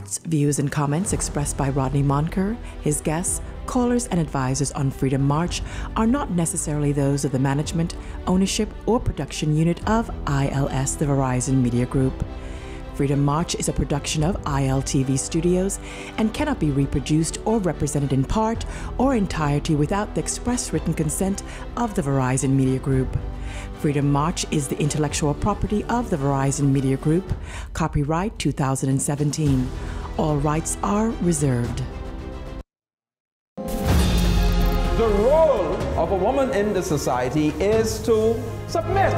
thoughts, views, and comments expressed by Rodney Monker, his guests, callers, and advisors on Freedom March are not necessarily those of the management, ownership, or production unit of ILS, the Verizon Media Group. Freedom March is a production of ILTV Studios and cannot be reproduced or represented in part or entirety without the express written consent of the Verizon Media Group. Freedom March is the intellectual property of the Verizon Media Group. Copyright 2017. All rights are reserved. The role of a woman in the society is to submit.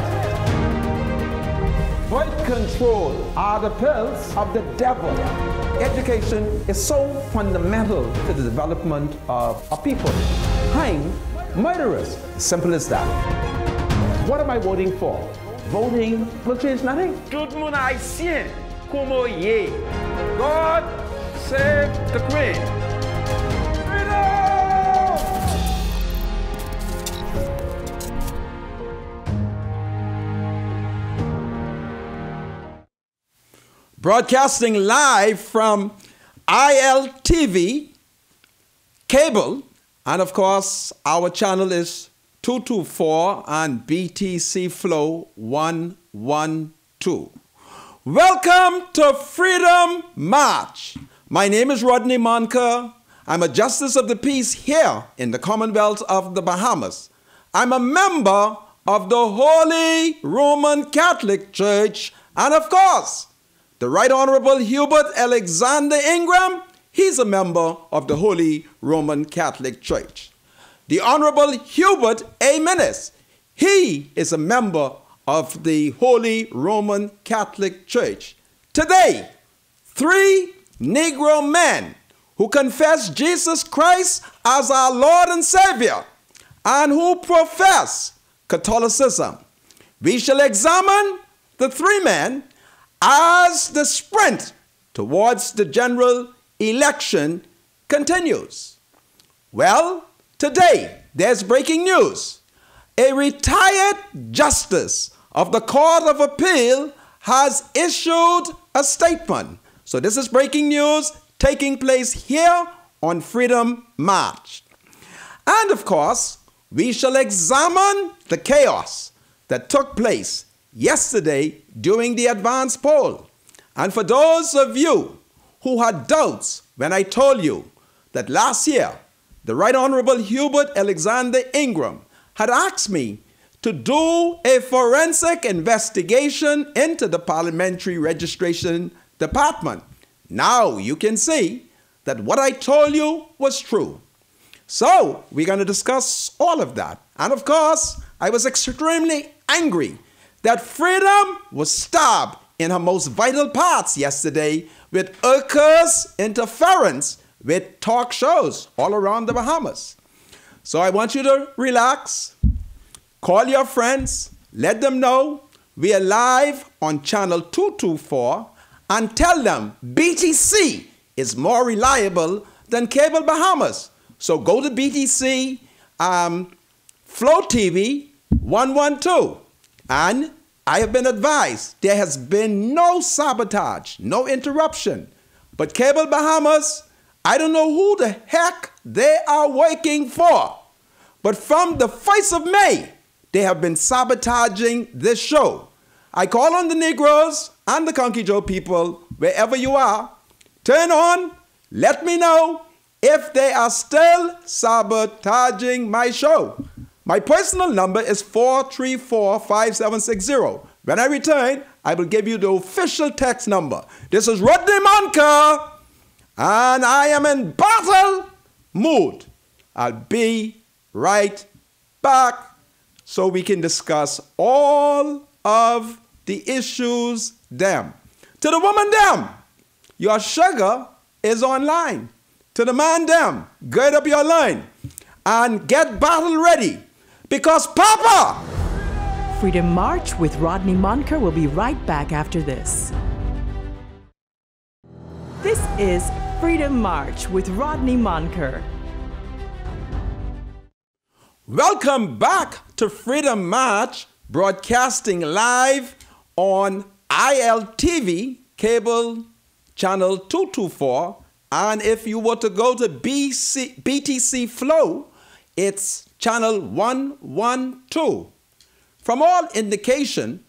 Birth control are the pills of the devil. Education is so fundamental to the development of a people. Hang murderers. Simple as that. What am I voting for? Voting will change nothing. Tout le monde haïtien, como ye. God save the Queen. Broadcasting live from ILTV cable, and of course our channel is 224 and BTC Flow 112. Welcome to Freedom March. My name is Rodney Monker. I'm a Justice of the Peace here in the Commonwealth of the Bahamas. I'm a member of the Holy Roman Catholic Church, and of course, the Right Honorable Hubert Alexander Ingram, he's a member of the Holy Roman Catholic Church. The Honorable Hubert A. Minnis, he is a member of the Holy Roman Catholic Church. Today, 3 Negro men who confess Jesus Christ as our Lord and Savior and who profess Catholicism. We shall examine the 3 men as the sprint towards the general election continues. Well, today there's breaking news. A retired justice of the Court of Appeal has issued a statement. So this is breaking news taking place here on Freedom March. And of course, we shall examine the chaos that took place yesterday during the advance poll. And for those of you who had doubts when I told you that last year the Right Honorable Hubert Alexander Ingram had asked me to do a forensic investigation into the Parliamentary Registration Department, now you can see that what I told you was true. So we're going to discuss all of that. And of course, I was extremely angry that Freedom was stabbed in her most vital parts yesterday with Urker's interference with talk shows all around the Bahamas. So I want you to relax, call your friends, let them know we are live on channel 224 and tell them BTC is more reliable than Cable Bahamas. So go to BTC Flow TV 112. And I have been advised there has been no sabotage, no interruption. But Cable Bahamas, I don't know who the heck they are working for. But from the 1st of May, they have been sabotaging this show. I call on the Negroes and the Conky Joe people, wherever you are, turn on, let me know if they are still sabotaging my show. My personal number is 434-5760. When I return, I will give you the official text number. This is Rodney Monker, and I am in battle mood. I'll be right back so we can discuss all of the issues them. To the woman them, your sugar is online. To the man them, gird up your line and get battle ready. Because Papa! Freedom March with Rodney Monker will be right back after this. This is Freedom March with Rodney Monker. Welcome back to Freedom March, broadcasting live on ILTV cable channel 224. And if you were to go to BTC Flow, it's channel 112. From all indication,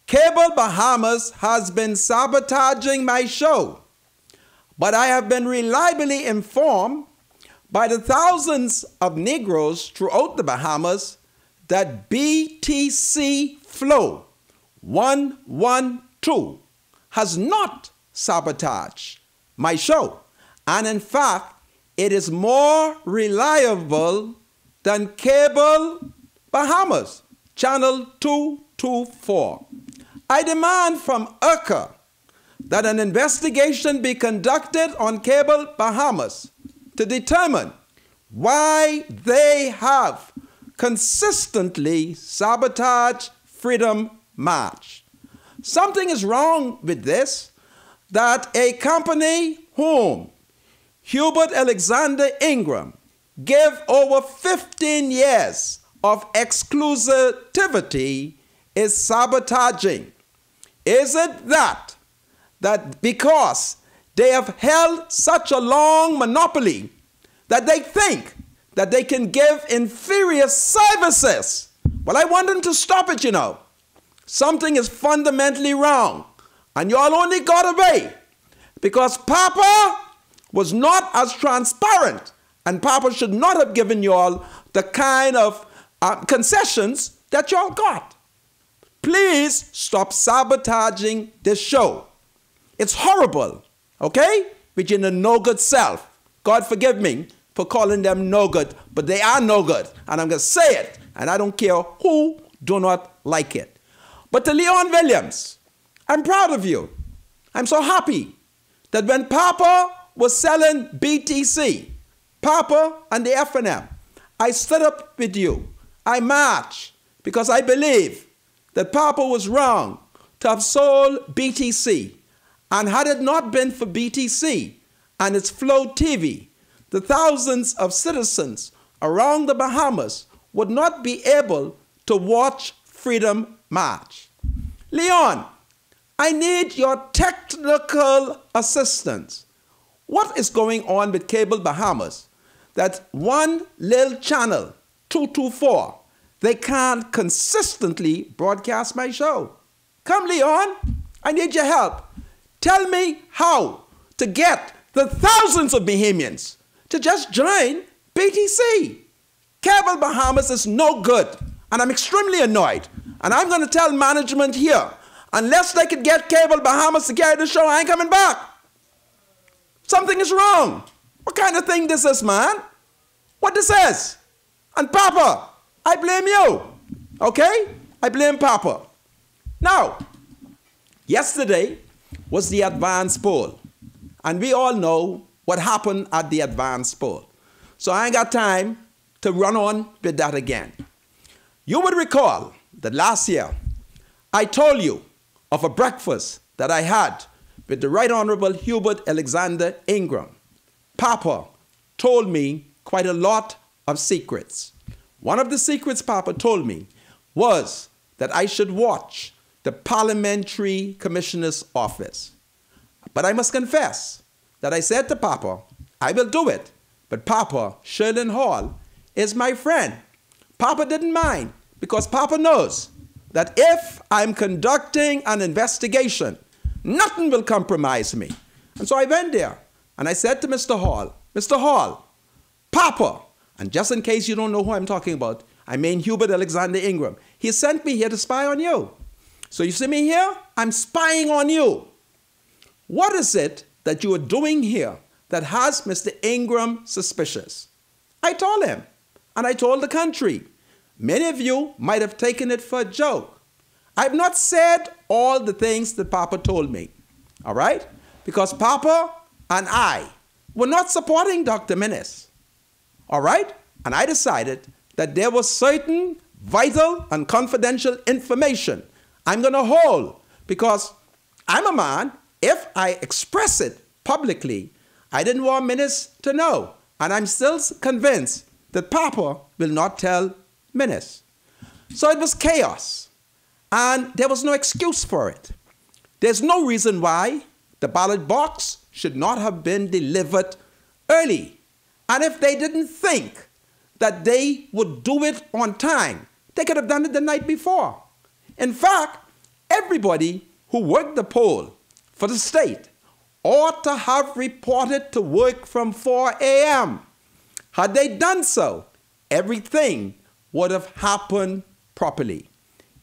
Cable Bahamas has been sabotaging my show. But I have been reliably informed by the thousands of Negroes throughout the Bahamas that BTC Flow 112 has not sabotaged my show. And in fact, it is more reliable than Cable Bahamas, channel 224. I demand from IRCA that an investigation be conducted on Cable Bahamas to determine why they have consistently sabotaged Freedom March. Something is wrong with this, that a company whom Hubert Alexander Ingram gave over 15 years of exclusivity is sabotaging. Is it that because they have held such a long monopoly that they think that they can give inferior services? Well, I want them to stop it, you know. Something is fundamentally wrong. And y'all only got away because Papa was not as transparent, and Papa should not have given y'all the kind of concessions that y'all got. Please stop sabotaging this show. It's horrible, okay? With your no good self. God forgive me for calling them no good, but they are no good. And I'm going to say it, and I don't care who do not like it. But to Leon Williams, I'm proud of you. I'm so happy that when Papa was selling BTC, Papa and the FNM, I stood up with you. I marched because I believe that Papa was wrong to have sold BTC. And had it not been for BTC and its Flow TV, the thousands of citizens around the Bahamas would not be able to watch Freedom March. Leon, I need your technical assistance. What is going on with Cable Bahamas? That one little channel, 224, they can't consistently broadcast my show. Come, Leon, I need your help. Tell me how to get the thousands of Bahamians to just join BTC. Cable Bahamas is no good, and I'm extremely annoyed. And I'm going to tell management here, unless they could get Cable Bahamas to carry the show, I ain't coming back. Something is wrong. What kind of thing this is, man? What this is? And Papa, I blame you. Okay? I blame Papa. Now, yesterday was the advance poll. And we all know what happened at the advance poll. So I ain't got time to run on with that again. You would recall that last year, I told you of a breakfast that I had with the Right Honorable Hubert Alexander Ingram. Papa told me quite a lot of secrets. One of the secrets Papa told me was that I should watch the Parliamentary Commissioner's office. But I must confess that I said to Papa, I will do it, but Papa, Sherlyn Hall, is my friend. Papa didn't mind because Papa knows that if I'm conducting an investigation, nothing will compromise me. And so I went there and I said to Mr. Hall, Papa, and just in case you don't know who I'm talking about, I mean Hubert Alexander Ingram. He sent me here to spy on you. So you see me here? I'm spying on you. What is it that you are doing here that has Mr. Ingram suspicious? I told him, and I told the country. Many of you might have taken it for a joke. I've not said all the things that Papa told me, all right? Because Papa and I were not supporting Dr. Minnis, all right? And I decided that there was certain vital and confidential information I'm going to hold because I'm a man. If I express it publicly, I didn't want Minnis to know. And I'm still convinced that Papa will not tell Minnis. So it was chaos. And there was no excuse for it. There's no reason why the ballot box should not have been delivered early. And if they didn't think that they would do it on time, they could have done it the night before. In fact, everybody who worked the poll for the state ought to have reported to work from 4 a.m. Had they done so, everything would have happened properly.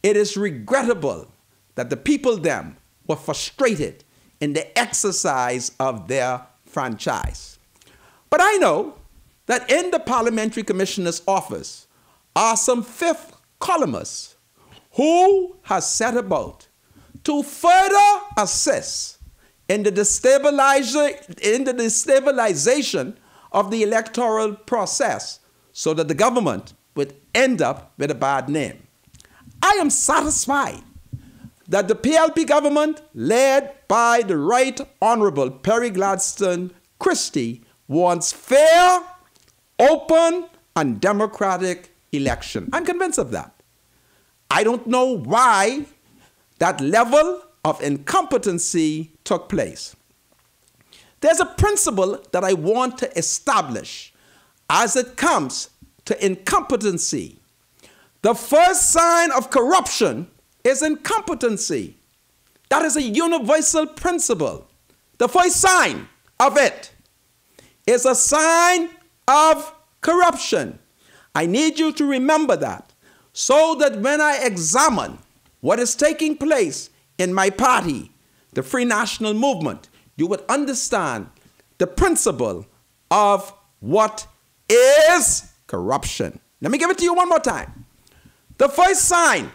It is regrettable that the people them were frustrated in the exercise of their franchise. But I know that in the Parliamentary Commissioner's office are some fifth columnists who has set about to further assist in the destabilization of the electoral process so that the government would end up with a bad name. I am satisfied that the PLP government, led by the Right Honorable Perry Gladstone Christie, wants fair, open, and democratic election. I'm convinced of that. I don't know why that level of incompetency took place. There's a principle that I want to establish as it comes to incompetency. The first sign of corruption is incompetency. That is a universal principle. The first sign of it is a sign of corruption. I need you to remember that, so that when I examine what is taking place in my party, the Free National Movement, you would understand the principle of what is corruption. Let me give it to you one more time. The first sign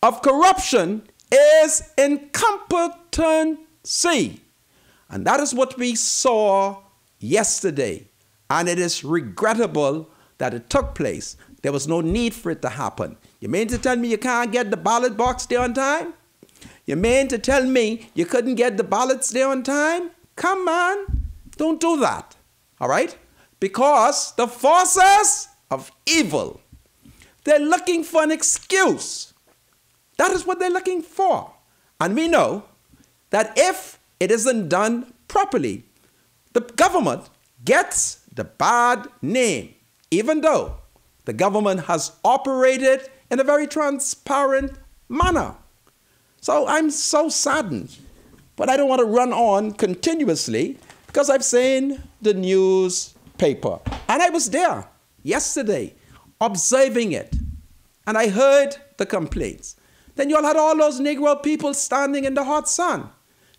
of corruption is incompetency. And that is what we saw yesterday. And it is regrettable that it took place. There was no need for it to happen. You mean to tell me you can't get the ballot box there on time? You mean to tell me you couldn't get the ballots there on time? Come on, don't do that, all right? Because the forces of evil, they're looking for an excuse. That is what they're looking for. And we know that if it isn't done properly, the government gets the bad name, even though the government has operated in a very transparent manner. So I'm so saddened, but I don't want to run on continuously because I've seen the newspaper. And I was there yesterday observing it, and I heard the complaints. Then you all had all those Negro people standing in the hot sun.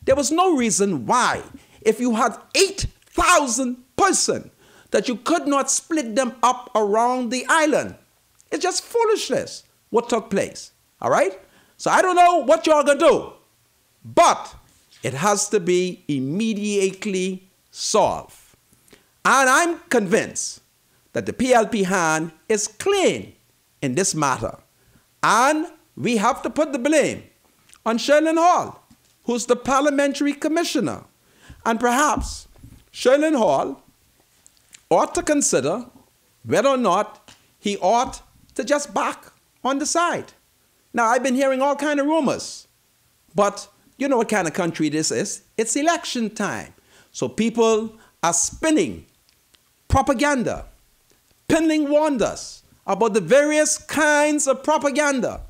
There was no reason why, if you had 8,000 persons, that you could not split them up around the island. It's just foolishness what took place, all right? So I don't know what you're going to do, but it has to be immediately solved. And I'm convinced that the PLP hand is clean in this matter. And we have to put the blame on Sherlyn Hall, who's the parliamentary commissioner. And perhaps Sherlyn Hall ought to consider whether or not he ought to just back on the side. Now, I've been hearing all kinds of rumors, but you know what kind of country this is. It's election time. So people are spinning propaganda, peddling wonders about the various kinds of propaganda.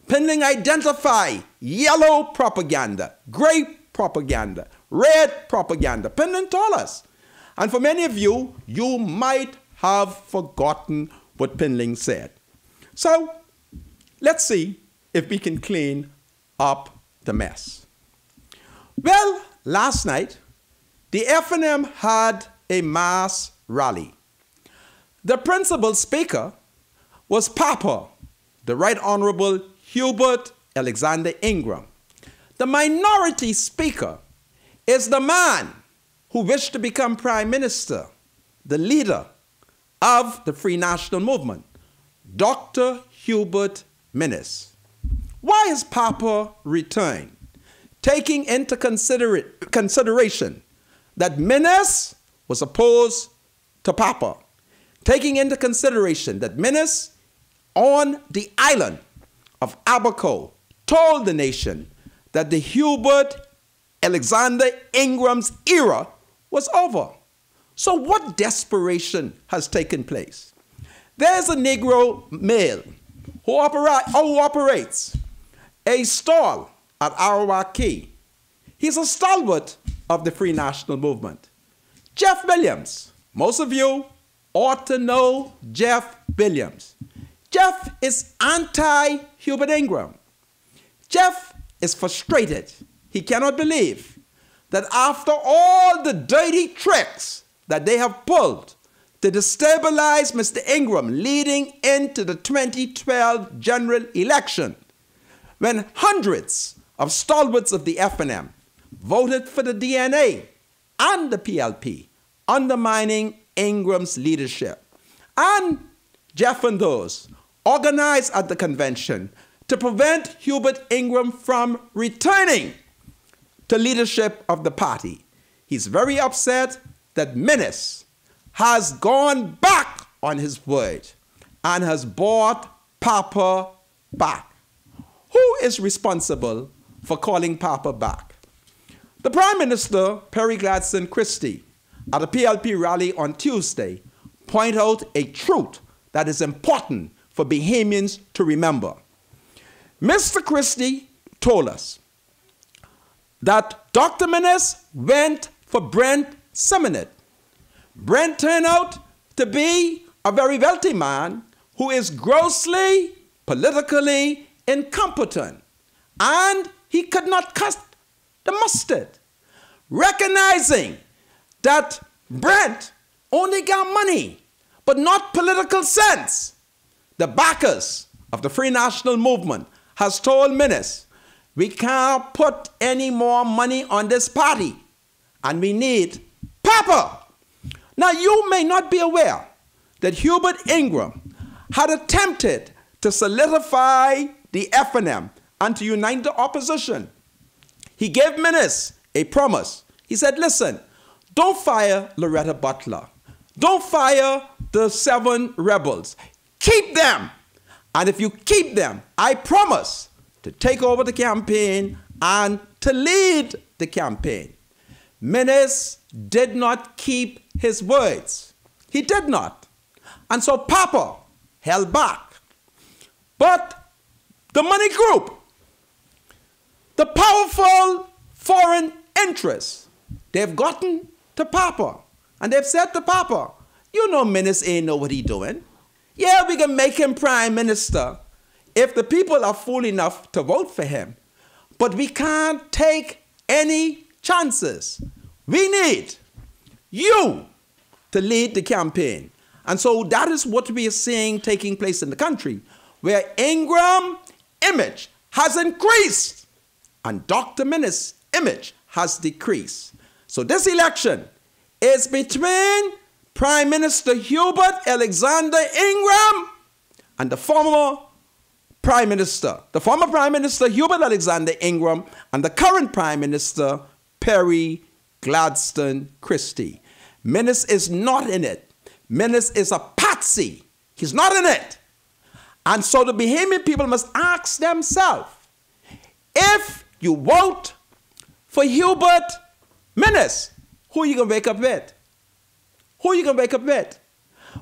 Peddling identify yellow propaganda, gray propaganda, red propaganda. Peddling told us. And for many of you, you might have forgotten what Penling said. So let's see if we can clean up the mess. Well, last night, the FNM had a mass rally. The principal speaker was Papa, the Right Honorable Hubert Alexander Ingram. The minority speaker is the man who wished to become Prime Minister, the leader of the Free National Movement, Dr. Hubert Minnis. Why has Papa returned? Taking into consideration that Minnis was opposed to Papa, taking into consideration that Minnis on the island of Abaco told the nation that the Hubert Alexander Ingram's era was over. So what desperation has taken place? There's a Negro male who operates a stall at Arawak Key. He's a stalwart of the Free National Movement. Jeff Williams. Most of you ought to know Jeff Williams. Jeff is anti-Hubert Ingram. Jeff is frustrated. He cannot believe that after all the dirty tricks that they have pulled to destabilize Mr. Ingram leading into the 2012 general election, when hundreds of stalwarts of the FNM voted for the DNA and the PLP, undermining Ingram's leadership, and Jeff and those organized at the convention to prevent Hubert Ingram from returning to leadership of the party. He's very upset that Menace has gone back on his word and has brought Papa back. Who is responsible for calling Papa back? The Prime Minister, Perry Gladstone Christie, at a PLP rally on Tuesday, point out a truth that is important for Bahamians to remember. Mr. Christie told us that Dr. Menace went for Brent Seminit. Brent turned out to be a very wealthy man who is grossly politically incompetent, and he could not cut the mustard. Recognizing that Brent only got money, but not political sense, the backers of the Free National Movement has told Menace, we can't put any more money on this party, and we need Papa. Now, you may not be aware that Hubert Ingram had attempted to solidify the FNM and to unite the opposition. He gave Menace a promise. He said, listen, don't fire Loretta Butler. Don't fire the 7 rebels. Keep them. And if you keep them, I promise to take over the campaign and to lead the campaign. Menace did not keep his words. He did not. And so Papa held back. But the money group, the powerful foreign interests, they've gotten to Papa. And they've said to Papa, you know Menace ain't know what he doing. Yeah, we can make him prime minister if the people are fool enough to vote for him. But we can't take any chances. We need you to lead the campaign. And so that is what we are seeing taking place in the country, where Ingram image has increased and Dr. Menace's image has decreased. So this election is between Prime Minister Hubert Alexander Ingram and the former Prime Minister Hubert Alexander Ingram and the current Prime Minister Perry Gladstone Christie. Menace is not in it. Menace is a patsy. He's not in it. And so the Bahamian people must ask themselves, if you vote for Hubert Menace, who are you going to wake up with? Who are you going to wake up with?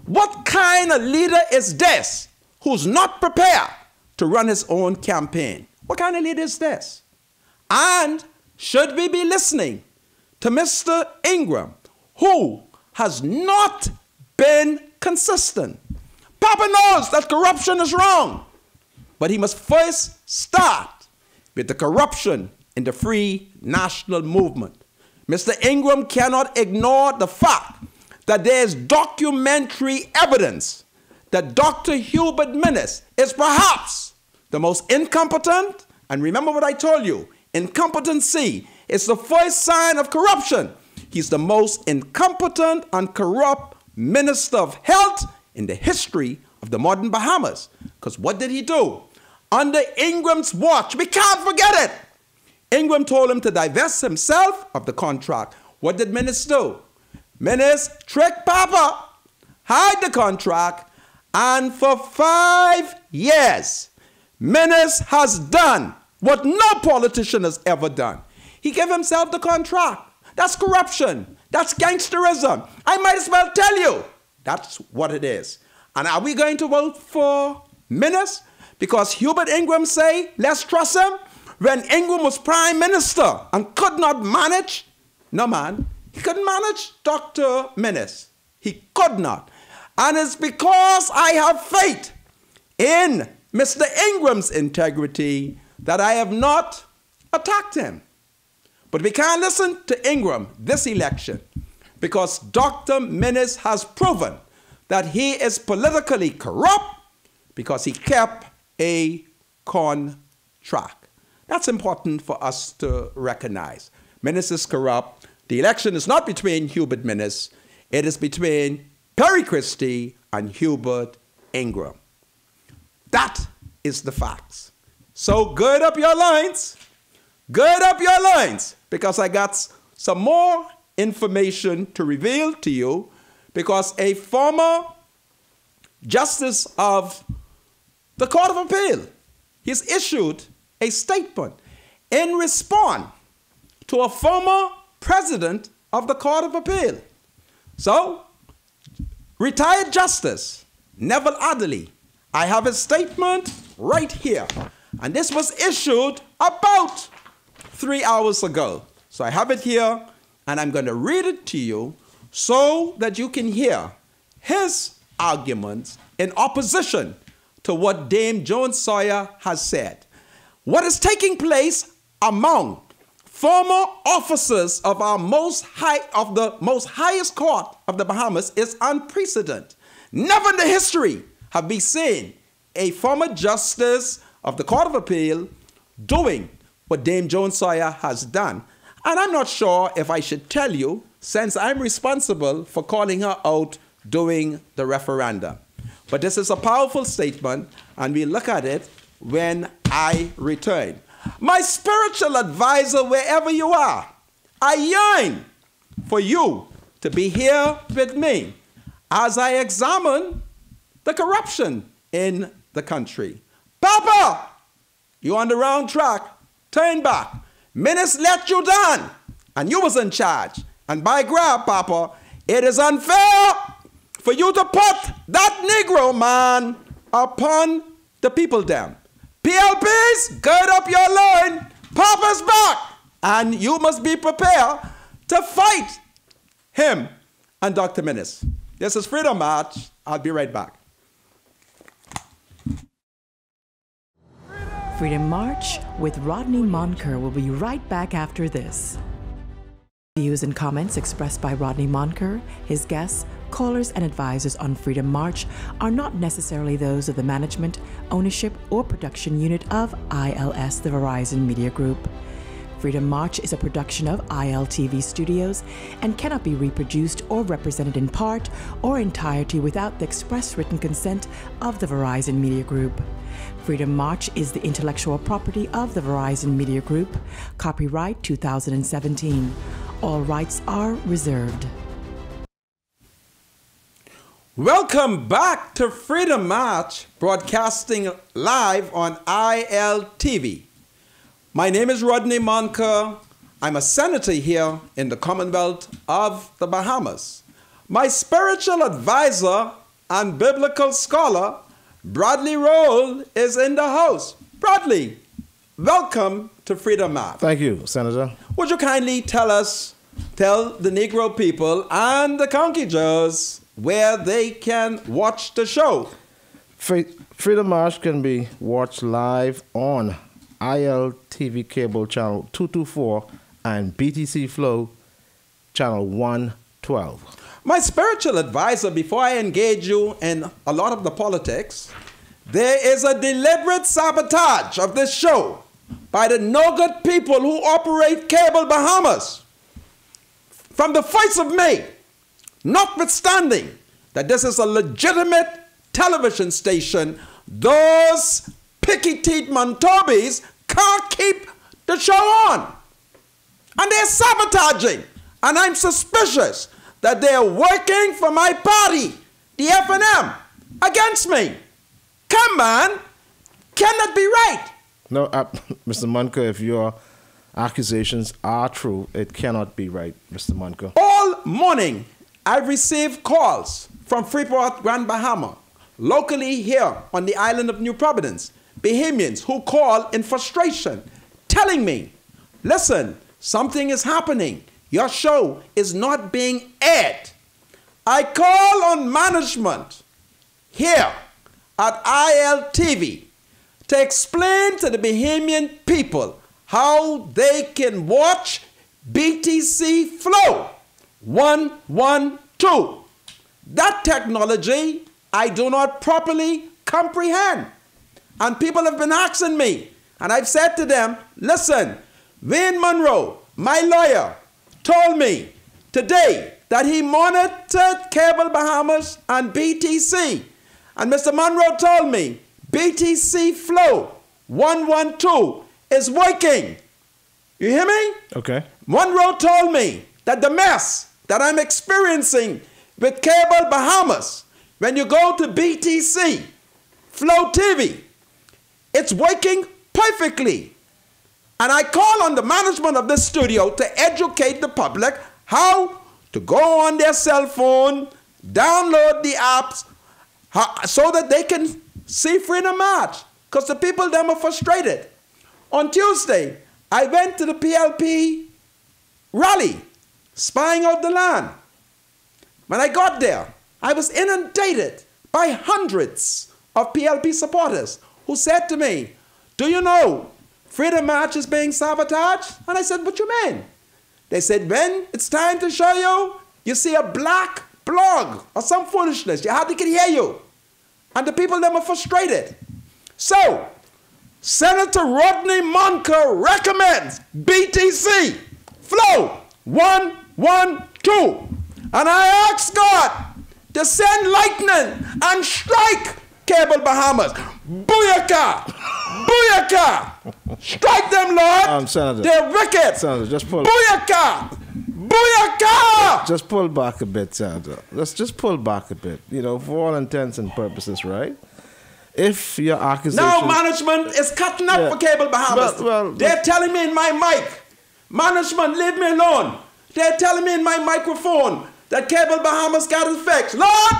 What kind of leader is this who's not prepared to run his own campaign? What kind of leader is this? And should we be listening to Mr. Ingram, who has not been consistent? Papa knows that corruption is wrong, but he must first start with the corruption in the Free National Movement. Mr. Ingram cannot ignore the fact that there is documentary evidence that Dr. Hubert Menace is perhaps the most incompetent, and remember what I told you, incompetency is the first sign of corruption. He's the most incompetent and corrupt Minister of Health in the history of the modern Bahamas. Because what did he do? Under Ingram's watch, we can't forget it. Ingram told him to divest himself of the contract. What did Menace do? Menace tricked Papa, hide the contract, and for 5 years, Menace has done what no politician has ever done. He gave himself the contract. That's corruption. That's gangsterism. I might as well tell you. That's what it is. And are we going to vote for Minnis? Because Hubert Ingraham say, let's trust him? When Ingraham was prime minister and could not manage, no man, he couldn't manage Dr. Minnis. He could not. And it's because I have faith in Mr. Ingram's integrity that I have not attacked him. But we can't listen to Ingram this election because Dr. Minnis has proven that he is politically corrupt because he kept a contract. That's important for us to recognize. Minnis is corrupt. The election is not between Hubert Minnis. It is between Perry Christie and Hubert Ingraham. That is the facts. So gird up your loins. Gird up your loins, because I got some more information to reveal to you, because a former justice of the Court of Appeal, he's issued a statement in response to a former president of the Court of Appeal. So, retired Justice Neville Adderley, I have a statement right here. And this was issued about 3 hours ago. So I have it here, and I'm going to read it to you so that you can hear his arguments in opposition to what Dame Joan Sawyer has said. What is taking place among former officers of the most highest court of the Bahamas is unprecedented. Never in the history have we seen a former justice of the Court of Appeal doing what Dame Joan Sawyer has done. And I'm not sure if I should tell you, since I'm responsible for calling her out during the referendum. But this is a powerful statement, and we'll look at it when I return. My spiritual advisor, wherever you are, I yearn for you to be here with me as I examine the corruption in the country. Papa, you're on the wrong track. Turn back. Minnis let you down, and you was in charge. And by grab, Papa, it is unfair for you to put that Negro man upon the people them. PLPs, gird up your loin. Papa's back, and you must be prepared to fight him and Dr. Minnis. This is Freedom March. I'll be right back. Freedom March with Rodney Monker will be right back after this. Views and comments expressed by Rodney Monker, his guests, callers, and advisors on Freedom March are not necessarily those of the management, ownership, or production unit of ILS, the Verizon Media Group. Freedom March is a production of ILTV Studios and cannot be reproduced or represented in part or entirety without the express written consent of the Verizon Media Group. Freedom March is the intellectual property of the Verizon Media Group. Copyright 2017. All rights are reserved. Welcome back to Freedom March, broadcasting live on ILTV. My name is Rodney Monker. I'm a senator here in the Commonwealth of the Bahamas. My spiritual advisor and biblical scholar, Bradley Roll, is in the house. Bradley, welcome to Freedom March. Thank you, Senator. Would you kindly tell the Negro people and the County Joes where they can watch the show? Freedom March can be watched live on ILTV Cable Channel 224 and BTC Flow Channel 112. My spiritual advisor, before I engage you in a lot of the politics, there is a deliberate sabotage of this show by the no-good people who operate Cable Bahamas. From the 1st of May, notwithstanding that this is a legitimate television station, those picky-teeth Montobis can't keep the show on. And they're sabotaging. And I'm suspicious that they're working for my party, the F&M, against me. Come on. Can that be right? No, Mr. Monker, if you're accusations are true, it cannot be right, Mr. Monker. All morning, I've received calls from Freeport, Grand Bahama, locally here on the island of New Providence, Bahamians who call in frustration, telling me, listen, something is happening. Your show is not being aired. I call on management here at ILTV to explain to the Bahamian people how they can watch BTC Flow 112. That technology I do not properly comprehend. And people have been asking me, and I've said to them, listen, Wayne Monroe, my lawyer, told me today that he monitored Cable Bahamas and BTC. And Mr. Monroe told me BTC Flow 112 is working. You hear me? Okay. Monroe told me that the mess that I'm experiencing with Cable Bahamas, when you go to BTC Flow TV, it's working perfectly. And I call on the management of this studio to educate the public how to go on their cell phone, download the apps, so that they can see Freedom March. Because the people them are frustrated. On Tuesday, I went to the PLP rally, spying out the land. When I got there, I was inundated by hundreds of PLP supporters who said to me, do you know Freedom March is being sabotaged? And I said, what you mean? They said, when it's time to show you, you see a black blog or some foolishness, you hardly can hear you. And the people them are frustrated. So, Senator Rodney Monker recommends BTC Flow 112. And I ask God to send lightning and strike Cable Bahamas. Booyaka! Booyaka! Strike them, Lord! Senator. They're wicked! Senator, just pull. Booyaka! Booyaka! Just pull back a bit, Senator. Let's just pull back a bit, for all intents and purposes, right? If your accusation... Now management is cutting up for Cable Bahamas. They're telling me in my mic, management, leave me alone. They're telling me in my microphone that Cable Bahamas got it fixed. Lord,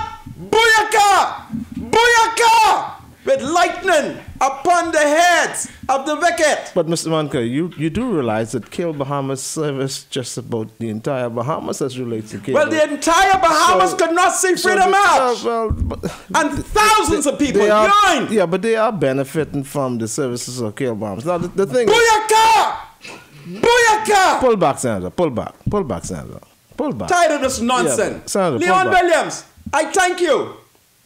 booyaka! Booyaka! With lightning upon the heads of the wicked. But Mr. Monker, you do realize that Cable Bahamas service just about the entire Bahamas as relates to Cable. Well, the entire Bahamas could not see Freedom March. And thousands of people joined. Yeah, but they are benefiting from the services of Cable Bahamas. Now, the thing is... Booyaka! Booyaka! Pull back, Senator. Pull back. Pull back, Senator. Pull back. Tired of this nonsense. Yeah, Senator, Leon Williams, I thank you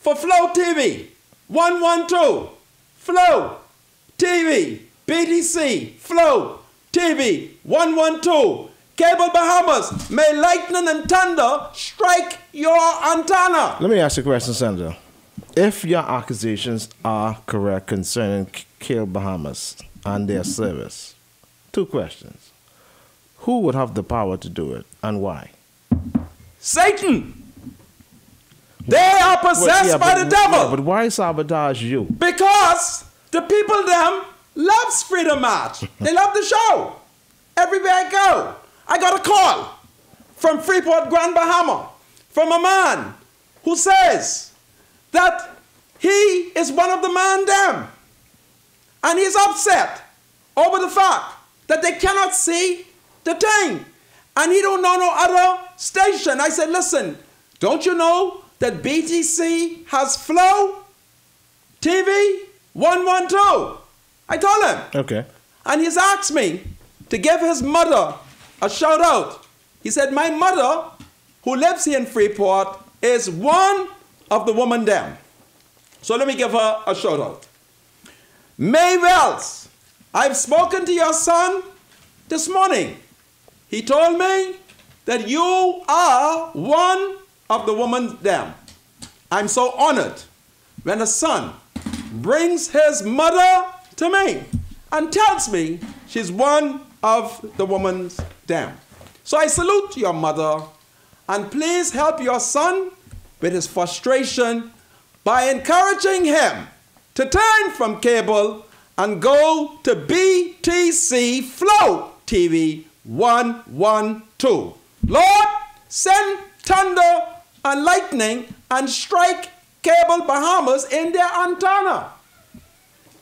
for Flow TV 112. Flow TV, BTC, Flow TV 112. Cable Bahamas, may lightning and thunder strike your antenna. Let me ask you a question, Senator. If your accusations are correct concerning Cable Bahamas and their service, two questions. Who would have the power to do it and why? Satan. They are possessed by the devil. Yeah, but why sabotage you? Because the people them loves Freedom March. They love the show. Everywhere I go, I got a call from Freeport, Grand Bahama, from a man who says that he is one of the man them. And he's upset over the fact that they cannot see the thing. And he don't know no other station. I said, listen, don't you know that BTC has Flow TV 112? I told him. Okay. And he's asked me to give his mother a shout out. He said, my mother, who lives here in Freeport, is one of the woman them. So let me give her a shout out. May Wells, I've spoken to your son this morning. He told me that you are one of the woman them. I'm so honored when a son brings his mother to me and tells me she's one of the woman's them. So I salute your mother, and please help your son with his frustration by encouraging him to turn from cable and go to BTC Flow TV 112. Lord, send thunder and lightning and strike Cable Bahamas in their antenna.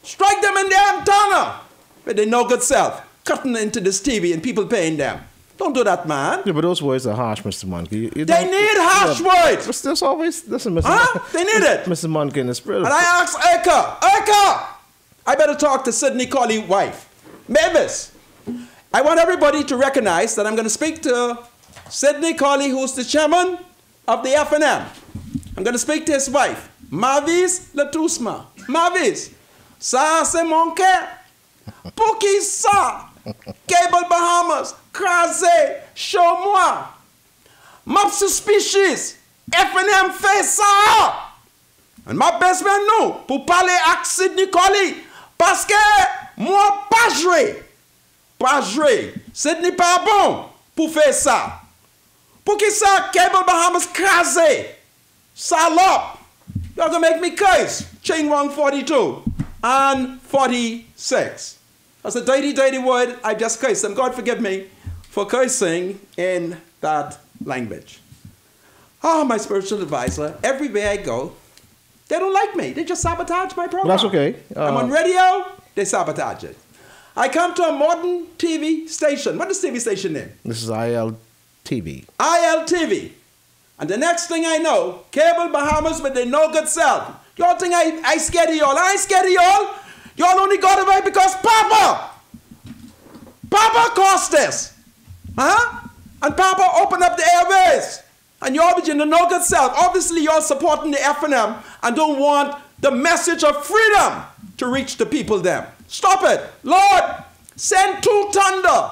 Strike them in their antenna with their no good self, cutting into this TV and people paying them. Don't do that, man. Yeah, but those words are harsh, Mr. Monkey. They need harsh words. But there's always, listen, Mr. Huh? They need it. Mr. Monkey in the spirit. And I asked Eka, I better talk to Sidney Colley's wife, Mavis. I want everybody to recognize that I'm going to speak to Sidney Colley, who's the chairman of the FNM. I'm going to speak to his wife, Mavis Latusma. Mavis, ça c'est mon cœur. Pour qui ça? Cable Bahamas, crasé, show-moi. Map suspicious, FNM fait ça. And ma best man nous, pour parler avec Sidney Colley, parce que moi pas joué. Pas joué. Sidney pas bon pour faire ça. Pour qui ça, Cable Bahamas crasé? Salope. You're gonna make me curse. Chain 142 and 46. That's a dirty word. I just cursed them. God forgive me for cursing in that language. Oh, my spiritual advisor, everywhere I go, they don't like me. They just sabotage my program. Well, that's okay. I'm on radio, they sabotage it. I come to a modern TV station. What is TV station name? This is ILTV. ILTV. And the next thing I know, Cable Bahamas with their no good self. Y'all think I scared of y'all? I ain't scared of y'all. Y'all only got away because Papa caused this. Huh? And Papa opened up the airways. And y'all be in the no good self. Obviously, y'all supporting the FNM and don't want the message of freedom to reach the people them. Stop it. Lord, send 2 thunder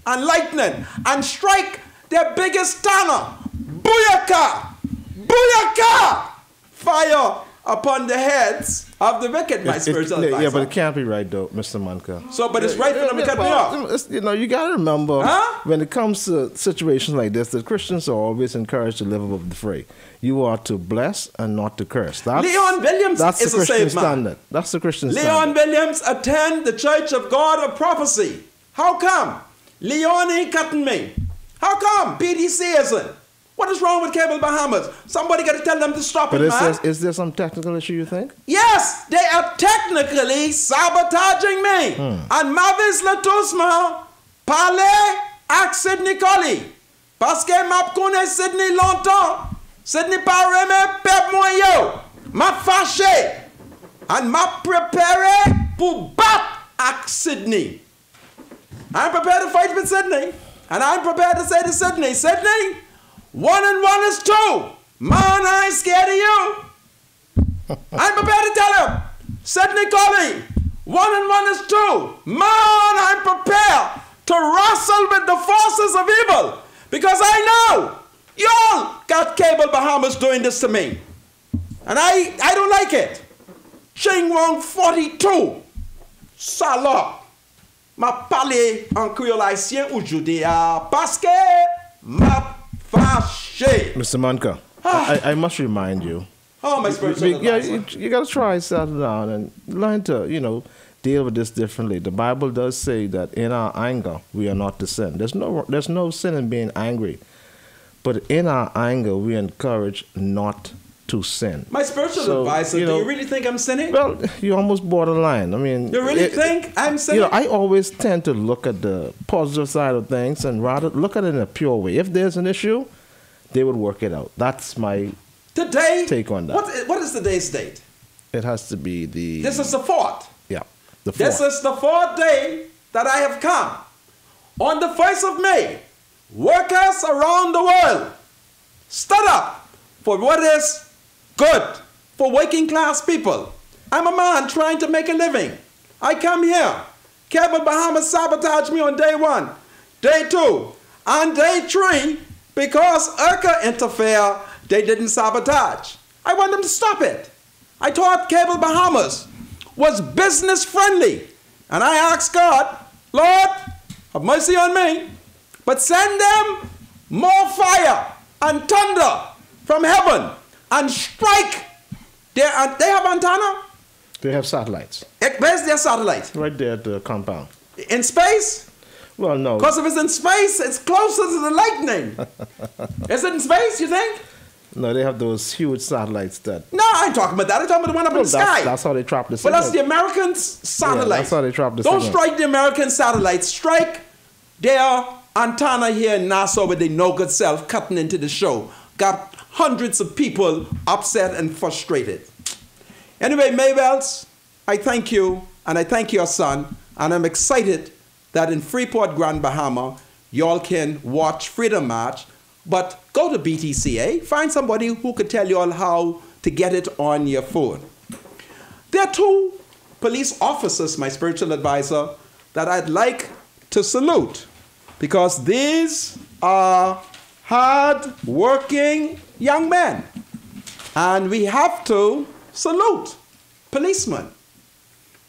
and lightning and strike their biggest tanner. Booyaka! Booyaka! Fire upon the heads of the wicked, my spiritual advisor. Yeah, but it can't be right, though, Mr. Manka. So, but it's right for them to cut me off. You know, you got to remember, when it comes to situations like this, that Christians are always encouraged to live above the fray. You are to bless and not to curse. Leon Williams is a saved man. That's the Christian Leon standard. Williams attend the Church of God of Prophecy. How come? Leon ain't cutting me. How come? PDC isn't. What is wrong with Cable Bahamas? Somebody got to tell them to stop it, man. Is there some technical issue, you think? Yes, they are technically sabotaging me. And Mavis Latusma parle avec Sidney Colley. Parce que m'a connaît Sidney longtemps. Sidney pas remet pep moi yo. M'a fâché. And m'a préparé pour battre avec Sidney. I'm prepared to fight with Sidney. And I'm prepared to say to Sidney, Sidney, 1 and 1 is 2. Man, I ain't scared of you. I'm prepared to tell him, Sidney Colley, 1 and 1 is 2. Man, I'm prepared to wrestle with the forces of evil because I know y'all got Cable Bahamas doing this to me. And I don't like it. Ching 142. Salope. Ma parle en créole haïtien aujourd'hui parce que ma fâché. Mr. Manka, I must remind you. Oh, my spiritual advisor. You got to try settle down and learn to, deal with this differently. The Bible does say that in our anger we are not to sin. There's no sin in being angry, but in our anger we encourage not to sin. My spiritual advisor, do you really think I'm sinning? Well, you almost borderline. I mean, you really think I'm sinning? I always tend to look at the positive side of things and rather look at it in a pure way. If there's an issue, they would work it out. That's my take on that. What is today's date? It has to be the... This is the 4th. Yeah, the 4th. This is the 4th day that I have come. On the 1st of May, workers around the world stood up for what is good for working class people. I'm a man trying to make a living. I come here. Cable Bahamas sabotaged me on day 1, day 2, and day 3 because IRCA interfere, they didn't sabotage. I want them to stop it. I thought Cable Bahamas was business friendly. And I asked God, Lord, have mercy on me, but send them more fire and thunder from heaven and strike. They have antenna? They have satellites. Where's their satellite? Right there at the compound. In space? Well, no. Because if it's in space, it's closer to the lightning. Is it in space, you think? No, they have those huge satellites that. No, I ain't talking about that. I'm talking about the one up in the sky. That's how they trap the But signal. that's the American satellite. Yeah, that's how they trap the Don't signal. strike the American satellite. Strike their antenna here in Nassau with their no good self cutting into the show. Got hundreds of people upset and frustrated. Anyway, Maybells, I thank you, and I thank your son, and I'm excited that in Freeport, Grand Bahama, y'all can watch Freedom March, but go to BTCA, find somebody who could tell you all how to get it on your phone. There are two police officers, my spiritual advisor, that I'd like to salute, because these are hard-working young men, and we have to salute policemen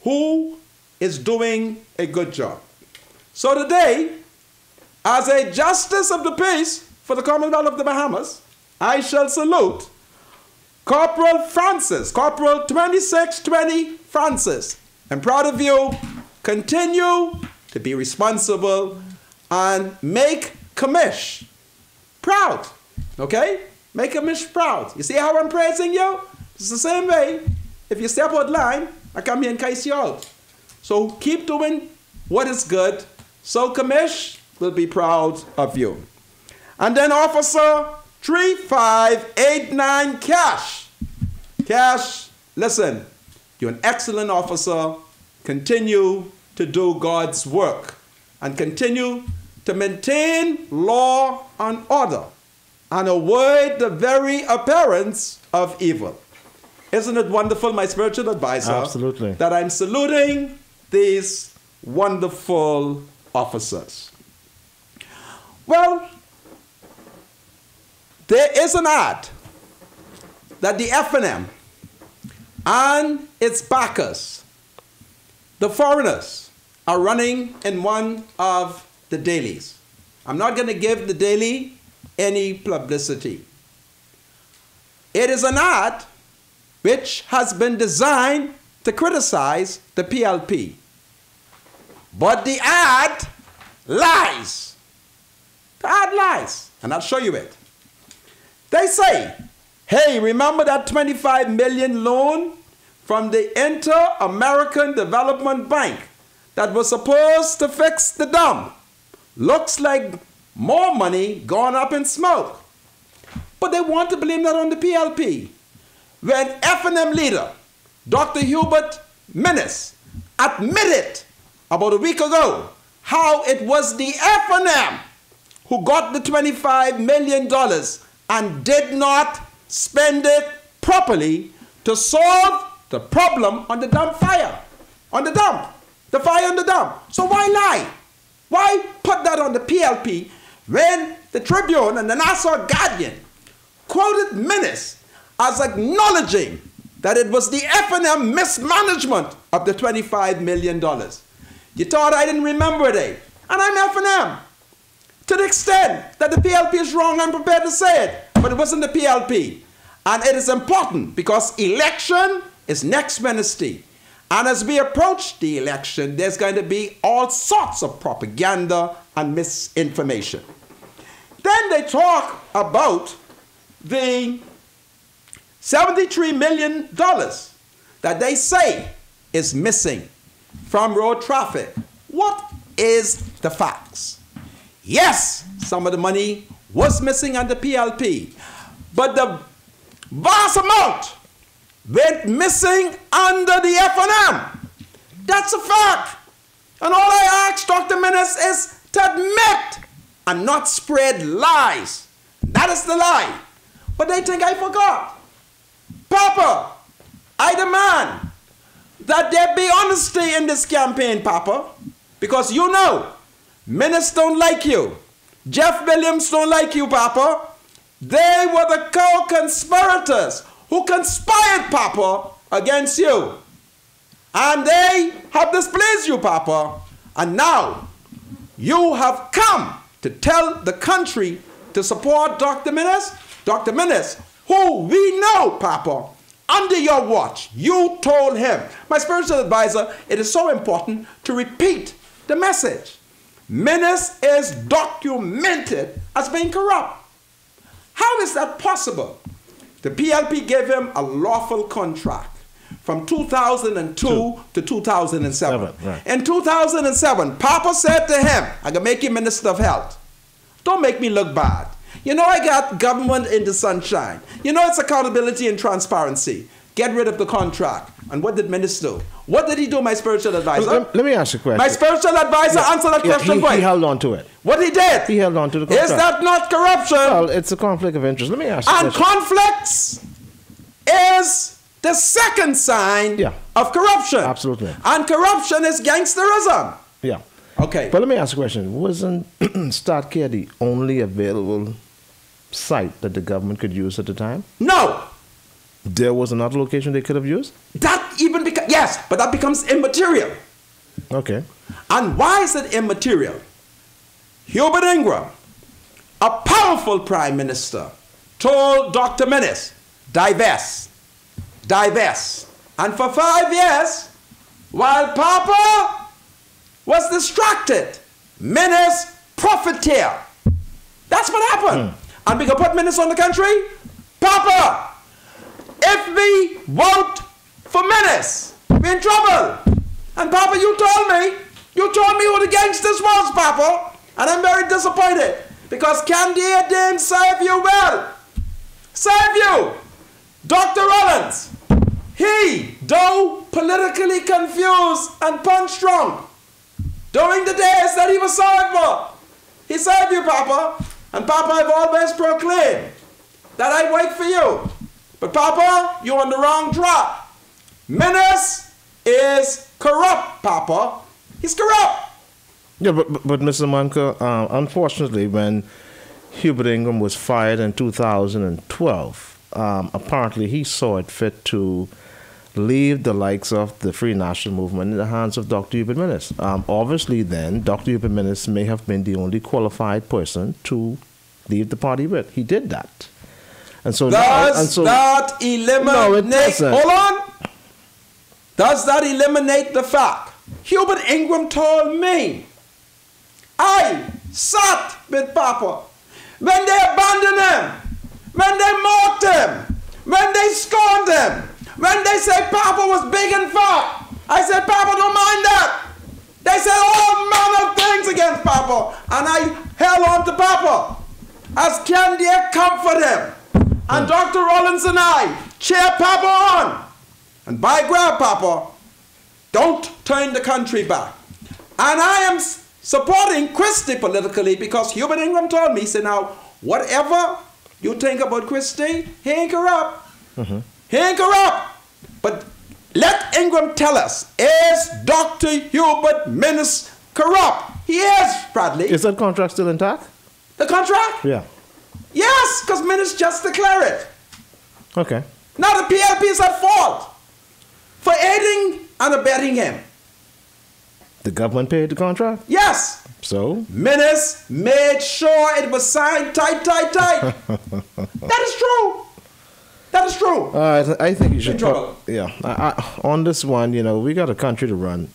who is doing a good job. So today, as a justice of the peace for the Commonwealth of the Bahamas, I shall salute Corporal Francis, Corporal 2620 Francis. I'm proud of you. Continue to be responsible and make Commish proud. Okay? Make Commish proud. You see how I'm praising you? It's the same way. If you step out line, I come here and case you out. So keep doing what is good. So Commish will be proud of you. And then Officer 3589 Cash. Cash, listen, you're an excellent officer. Continue to do God's work and continue to maintain law and order and avoid the very appearance of evil. Isn't it wonderful, my spiritual advisor? Absolutely. That I'm saluting these wonderful officers. Well, there is an ad that the FNM and its backers, the foreigners, are running in one of the dailies. I'm not going to give the daily any publicity. It is an ad which has been designed to criticize the PLP. But the ad lies. The ad lies, and I'll show you it. They say, hey, remember that 25 million loan from the Inter-American Development Bank that was supposed to fix the dam? Looks like more money gone up in smoke. But they want to blame that on the PLP. When FNM leader, Dr. Hubert Minnis, admitted about a week ago how it was the FNM who got the $25 million and did not spend it properly to solve the problem on the dump fire. On the dump. The fire on the dump. So why lie? Why put that on the PLP when the Tribune and the Nassau Guardian quoted Minnis as acknowledging that it was the FNM mismanagement of the $25 million? You thought I didn't remember it, eh? And I'm FNM. To the extent that the PLP is wrong, I'm prepared to say it. But it wasn't the PLP. And it is important because election is next Wednesday. And as we approach the election, there's going to be all sorts of propaganda and misinformation. Then they talk about the $73 million that they say is missing from road traffic. What is the facts? Yes, some of the money was missing on the PLP, but the vast amount went missing under the FNM. That's a fact. And all I ask Dr. Minnis is to admit and not spread lies. That is the lie. But they think I forgot. Papa, I demand that there be honesty in this campaign, Papa, because you know, Minnis don't like you. Jeff Williams don't like you, Papa. They were the co-conspirators who conspired, Papa, against you. And they have displeased you, Papa. And now you have come to tell the country to support Dr. Minnis. Dr. Minnis, who we know, Papa, under your watch, you told him. My spiritual advisor, it is so important to repeat the message. Menace is documented as being corrupt. How is that possible? The PLP gave him a lawful contract from 2002 to 2007. Right. In 2007, Papa said to him, I can make you Minister of Health. Don't make me look bad. You know I got government in the sunshine. You know it's accountability and transparency. Get rid of the contract. And what did Minister do? What did he do, my spiritual advisor? Let me ask you a question. My spiritual advisor answered that question for He you. held on to it. What he did? He held on to the contract. Is that not corruption? Well, it's a conflict of interest. Let me ask you a And question. conflicts is the second sign of corruption. Absolutely. And corruption is gangsterism. Yeah. Okay. But let me ask you a question. Wasn't StartCare the only available site that the government could use at the time? No. There was another location they could have used? That even becomes, yes, but that becomes immaterial. Okay. And why is it immaterial? Hubert Ingram, a powerful prime minister, told Dr. Menace, divest, divest. And for 5 years, while Papa was distracted, Menace profiteered. That's what happened. And we can put Menace on the country. Papa, if we vote for Menace, we're in trouble. And Papa, you told me who the gangsters was, Papa. And I'm very disappointed because Candia didn't serve you well. Serve you. Dr. Rollins, he, though politically confused and punch drunk, during the days that he was served for, he served you, Papa. And Papa, I've always proclaimed that I wait for you. But Papa, you're on the wrong track. Menace is corrupt, Papa. He's corrupt. Yeah, but Mr. Manka, unfortunately, when Hubert Ingram was fired in 2012, apparently he saw it fit to leave the likes of the Free National Movement in the hands of Dr. Hubert Menace. Obviously, then, Dr. Hubert Menace may have been the only qualified person to leave the party with. He did that. And so does that eliminate? No, it doesn't. Hold on. Does that eliminate the fact? Hubert Ingram told me, I sat with Papa when they abandoned him, when they mocked him, when they scorned him, when they said Papa was big and fat. I said, Papa, don't mind that. They said all manner of things against Papa, and I held on to Papa as Candia comfort him. And Dr. Rollins and I cheer Papa on. And by God, Papa, don't turn the country back. And I am supporting Christie politically because Hubert Ingram told me, he said, now, whatever you think about Christie, he ain't corrupt. He ain't corrupt. But let Ingram tell us, is Dr. Hubert Menace corrupt? He is, Bradley. Is that contract still intact? The contract? Yeah. Yes, because Menace just declared it. Okay. Now the PLP is at fault for aiding and abetting him. The government paid the contract? Yes. So? Menace made sure it was signed tight. That is true. That is true. I think you should trouble. on this one, you know, we got a country to run,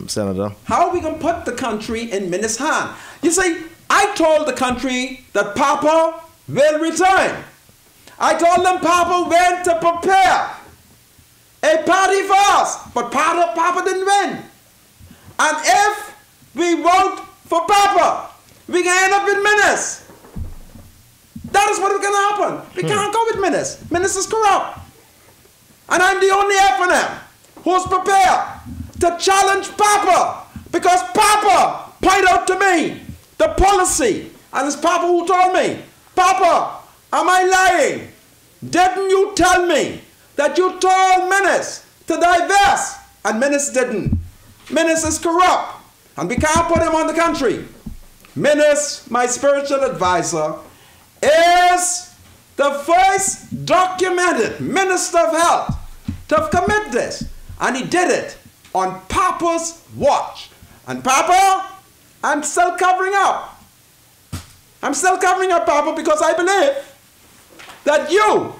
Senator. How are we going to put the country in Menace's hand? You see, I told the country that Papa will return. I told them Papa went to prepare a party for us, but Papa didn't win. And if we vote for Papa, we can end up with Menace. That is what is going to happen. We can't go with Menace. Menace is corrupt. And I'm the only FNM who's prepared to challenge Papa because Papa pointed out to me the policy. And it's Papa who told me, Papa, am I lying? Didn't you tell me that you told Menace to divest? And Menace didn't. Menace is corrupt. And we can't put him on the country. Menace, my spiritual advisor, is the first documented Minister of Health to have committed this. And he did it on Papa's watch. And Papa, I'm still covering up. I'm still covering up, Papa, because I believe that you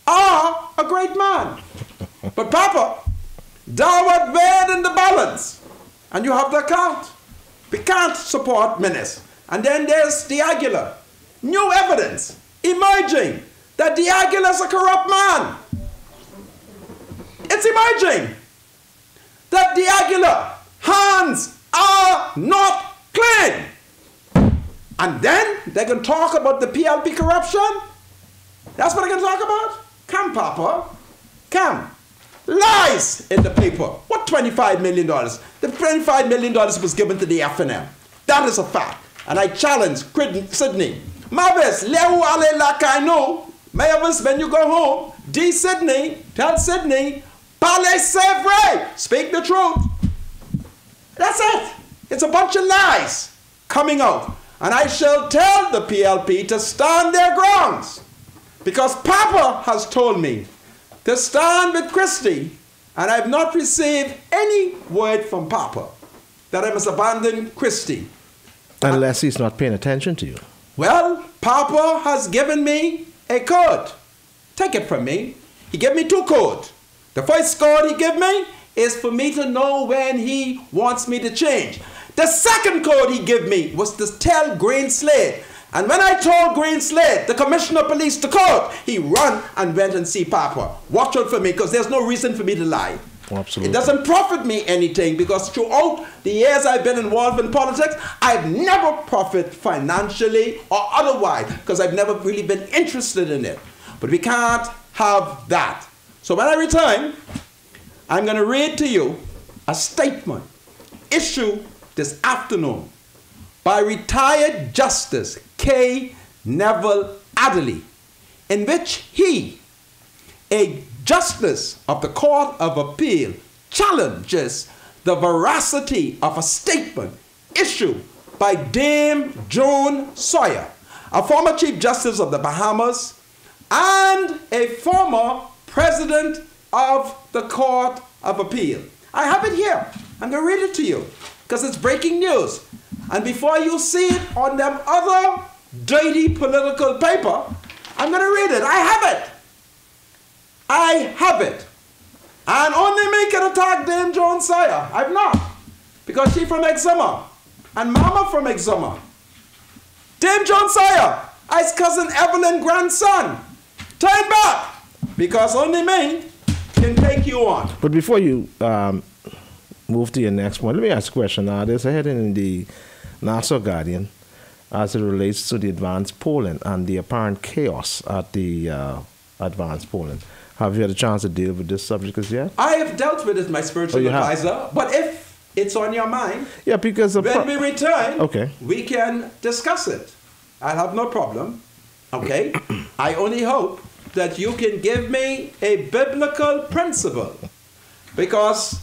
are a great man. But Papa, thou art weighed in the balance, and you have the account. We can't support Menace. And then there's D'Aguilar. New evidence emerging that D'Aguilar's a corrupt man. It's emerging that D'Aguilar hands are not clean. And then they can talk about the PLP corruption. That's what they're going to talk about? Come, Papa. Come. Lies in the paper. What $25 million? The $25 million was given to the FNM. That is a fact. And I challenge Sydney. Mavis, Leu Ale Lakaino. Mavis, when you go home, D. Sydney, tell Sydney, Parlez c'est vrai. Speak the truth. That's it. It's a bunch of lies coming out. And I shall tell the PLP to stand their grounds. Because Papa has told me to stand with Christie, and I've not received any word from Papa that I must abandon Christie. Unless he's not paying attention to you. Well, Papa has given me a code. Take it from me. He gave me 2 codes. The first code he gave me is for me to know when he wants me to change. The second code he gave me was to tell Green Slade. And when I told Green Slade, the commissioner of police, to court, he ran and went and see Papa. Watch out for me, because there's no reason for me to lie. Absolutely. It doesn't profit me anything, because throughout the years I've been involved in politics, I've never profited financially or otherwise, because I've never really been interested in it. But we can't have that. So when I return, I'm going to read to you a statement issued this afternoon by retired Justice K. Neville Adderley, in which he, a justice of the Court of Appeal, challenges the veracity of a statement issued by Dame Joan Sawyer, a former Chief Justice of the Bahamas and a former President of the Court of Appeal. I have it here. I'm going to read it to you because it's breaking news. And before you see it on them other dirty political paper, I'm going to read it. I have it. I have it. And only me can attack Dame Joan Sawyer. I've not. Because she's from Exuma. And Mama from Exuma. Dame Joan Sawyer, I's cousin Evelyn grandson. Turn back. Because only me can take you on. But before you move to your next one, let me ask a question. Now, there's a heading in the Nassau Guardian as it relates to the advanced polling and the apparent chaos at the advanced polling. Have you had a chance to deal with this subject as yet? I have dealt with it, my spiritual advisor. But if it's on your mind, yeah, because when we return, okay, we can discuss it. I'll have no problem. Okay? I only hope that you can give me a biblical principle, because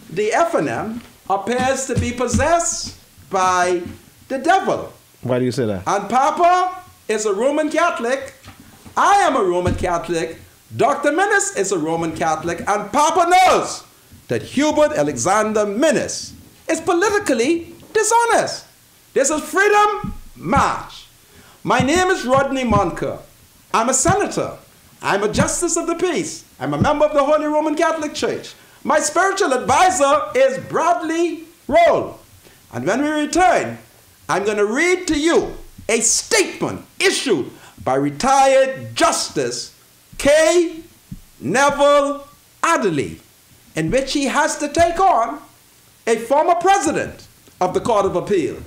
the FNM appears to be possessed by the devil. Why do you say that? And Papa is a Roman Catholic. I am a Roman Catholic. Dr. Menace is a Roman Catholic. And Papa knows that Hubert Alexander Menace is politically dishonest. This is Freedom March. My name is Rodney Monker. I'm a senator. I'm a justice of the peace. I'm a member of the Holy Roman Catholic Church. My spiritual advisor is Bradley Roll. And when we return, I'm going to read to you a statement issued by retired Justice K. Neville Adderley, in which he has to take on a former president of the Court of Appeal,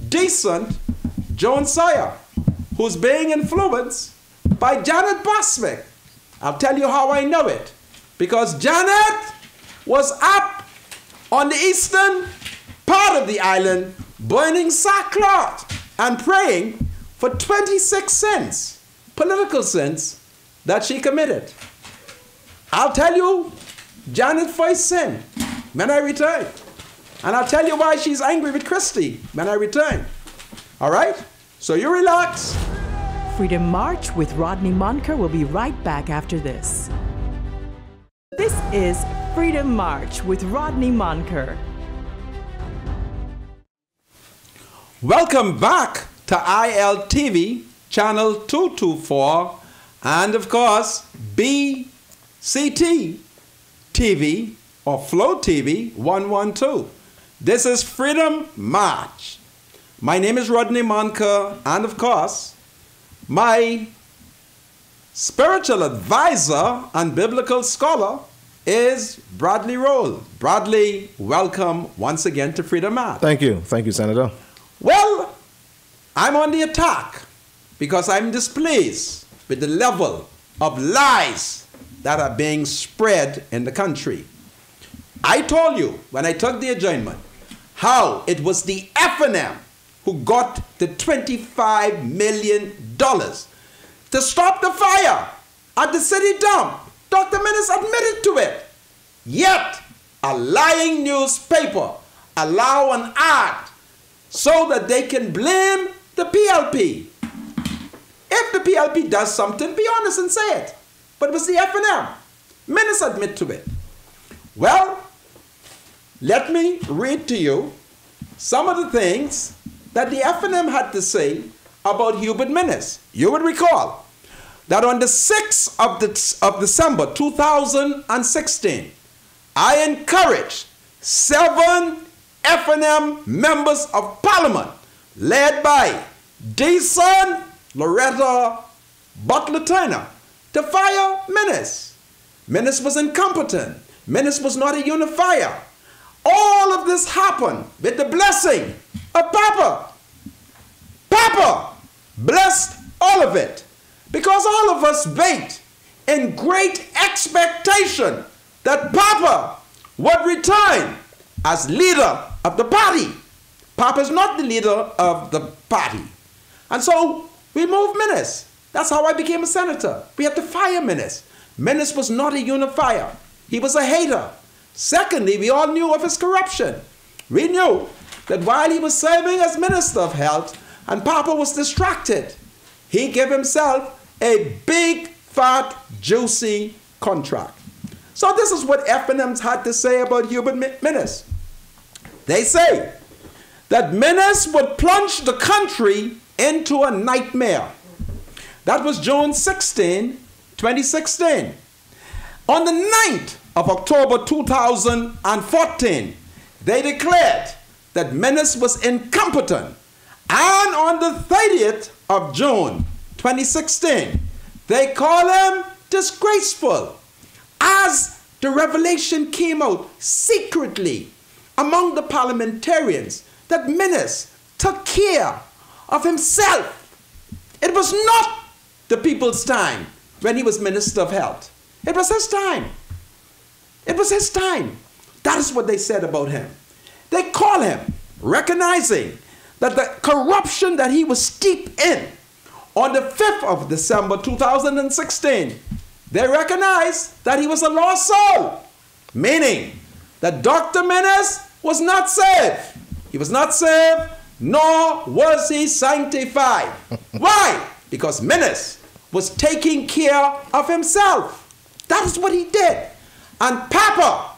decent Joan Sawyer, who's being influenced by Janet Boswick. I'll tell you how I know it. Because Janet was up on the eastern part of the island burning sackcloth and praying for 26 sins, political sins, that she committed. I'll tell you Janet's first sin when I return. And I'll tell you why she's angry with Christie when I return. All right? So you relax. Freedom March with Rodney Monker will be right back after this. This is Freedom March with Rodney Monker. Welcome back to ILTV, channel 224, and of course, BCT TV, or Flow TV 112. This is Freedom March. My name is Rodney Monker, and of course, my spiritual advisor and biblical scholar is Bradley Roll. Bradley, welcome once again to Freedom March. Thank you. Thank you, Senator. Well, I'm on the attack because I'm displeased with the level of lies that are being spread in the country. I told you when I took the adjournment how it was the FNM who got the $25 million to stop the fire at the city dump. Dr. Minnis admitted to it. Yet, a lying newspaper allow an act so that they can blame the PLP. If the PLP does something, be honest and say it. But it was the FNM. Minnis admit to it. Well, let me read to you some of the things that the FNM had to say about Hubert Minnis. You would recall that on the 6th of December 2016, I encouraged 7 FNM members of parliament led by Deason Loretta Butler Turner to fire Minnis. Minnis was incompetent. Minnis was not a unifier. All of this happened with the blessing of Papa. Papa blessed all of it because all of us wait in great expectation that Papa would return as leader of the party. Papa is not the leader of the party. And so we moved Minnis. That's how I became a senator. We had to fire Minnis. Minnis was not a unifier. He was a hater. Secondly, we all knew of his corruption. We knew that while he was serving as Minister of Health and Papa was distracted, he gave himself a big, fat, juicy contract. So this is what FNM's had to say about Hubert Minnis. They say that Minnis would plunge the country into a nightmare. That was June 16, 2016. On the 9th of October 2014, they declared that Minnis was incompetent. And on the 30th of June 2016, they call him disgraceful. As the revelation came out secretly among the parliamentarians that Minnis took care of himself. It was not the people's time when he was Minister of Health. It was his time. It was his time. That is what they said about him. They call him, recognizing that the corruption that he was steeped in on the 5th of December 2016, they recognized that he was a lost soul, meaning that Dr. Minnis was not saved. He was not saved, nor was he sanctified. Why? Because Minnis was taking care of himself. That is what he did. And Papa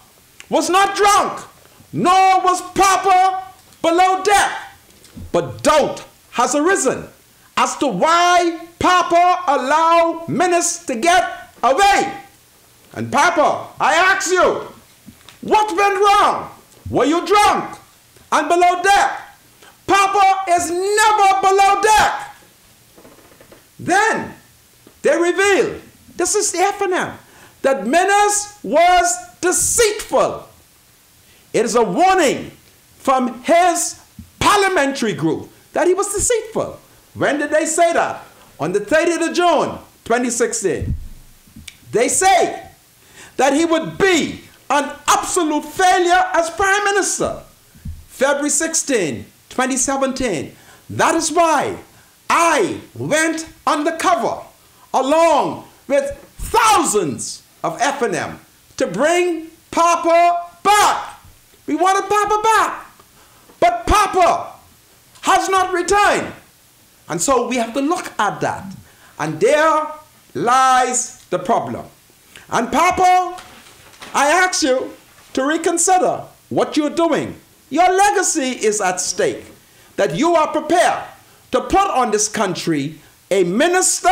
was not drunk, nor was Papa below deck. But doubt has arisen as to why Papa allowed Minnis to get away. And Papa, I ask you, what went wrong? Were you drunk and below deck? Papa is never below deck. Then they revealed, this is the FNM, that Minnis was deceitful. It is a warning from his parliamentary group that he was deceitful. When did they say that? On the 30th of June, 2016. They say that he would be an absolute failure as Prime Minister. February 16, 2017. That is why I went undercover along with thousands of FNM to bring Papa back. We wanted Papa back. But Papa has not returned. And so we have to look at that. And there lies the problem. And Papa, I ask you to reconsider what you're doing. Your legacy is at stake. That you are prepared to put on this country a minister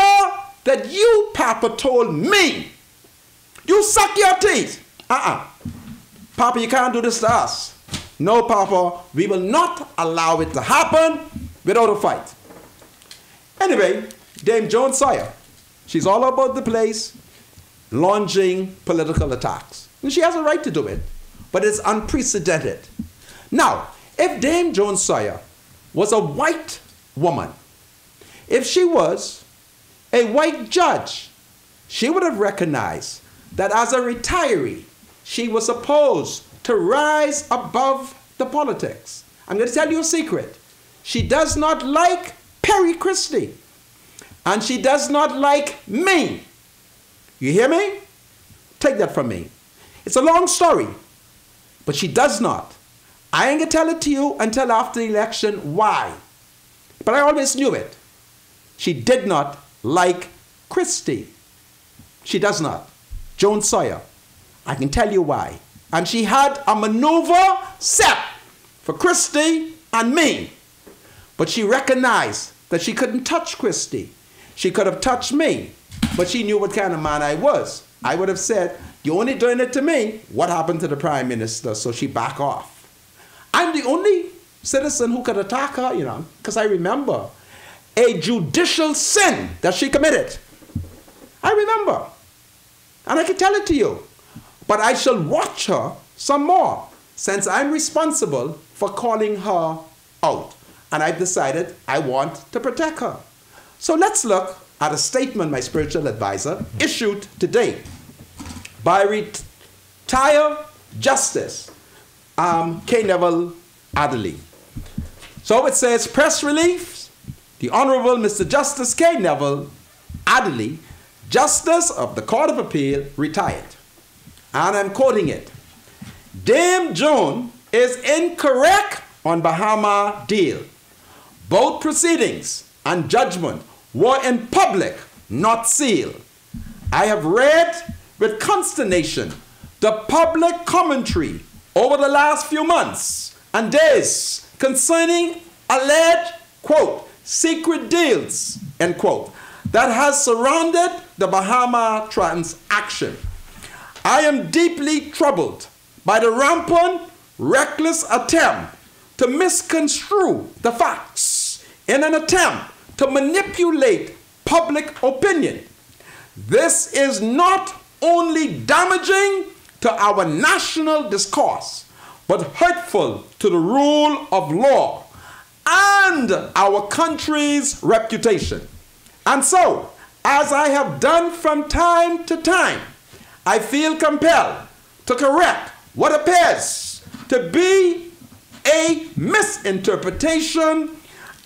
that you, Papa, told me. You suck your teeth. Papa, you can't do this to us. No, Papa, we will not allow it to happen without a fight. Anyway, Dame Joan Sawyer, she's all about the place launching political attacks. And she has a right to do it, but it's unprecedented. Now, if Dame Joan Sawyer was a white woman, if she was a white judge, she would have recognized that as a retiree, she was supposed to rise above the politics. I'm going to tell you a secret. She does not like Perry Christie, and she does not like me. You hear me? Take that from me. It's a long story, but she does not. I ain't going to tell it to you until after the election why. But I always knew it. She did not like Christie. She does not. Joan Sawyer. I can tell you why. And she had a maneuver set for Christie and me. But she recognized that she couldn't touch Christie. She could have touched me, but she knew what kind of man I was. I would have said, you're only doing it to me. What happened to the Prime Minister? So she back off. I'm the only citizen who could attack her, you know, because I remember a judicial sin that she committed. I remember. And I can tell it to you. But I shall watch her some more, since I'm responsible for calling her out. And I've decided I want to protect her. So let's look at a statement my spiritual advisor issued today by retired Justice K. Neville Adderley. So it says, press release, the Honorable Mr. Justice K. Neville Adderley, Justice of the Court of Appeal, retired. And I'm quoting it. Dame Joan is incorrect on Bahama deal. Both proceedings and judgment were in public, not sealed. I have read with consternation the public commentary over the last few months and days concerning alleged, quote, secret deals, end quote, that has surrounded the Bahama transaction. I am deeply troubled by the rampant, reckless attempt to misconstrue the facts in an attempt to manipulate public opinion. This is not only damaging to our national discourse, but hurtful to the rule of law and our country's reputation. And so, as I have done from time to time, I feel compelled to correct what appears to be a misinterpretation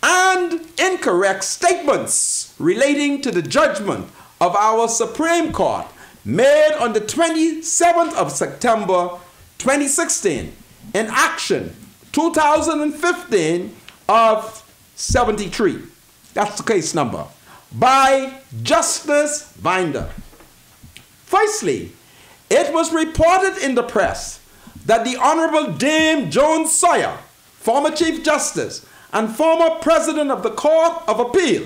and incorrect statements relating to the judgment of our Supreme Court made on the 27th of September 2016 in action 2015 of 73. That's the case number. By Justice Binder. Firstly, it was reported in the press that the Honorable Dame Joan Sawyer, former Chief Justice and former President of the Court of Appeal,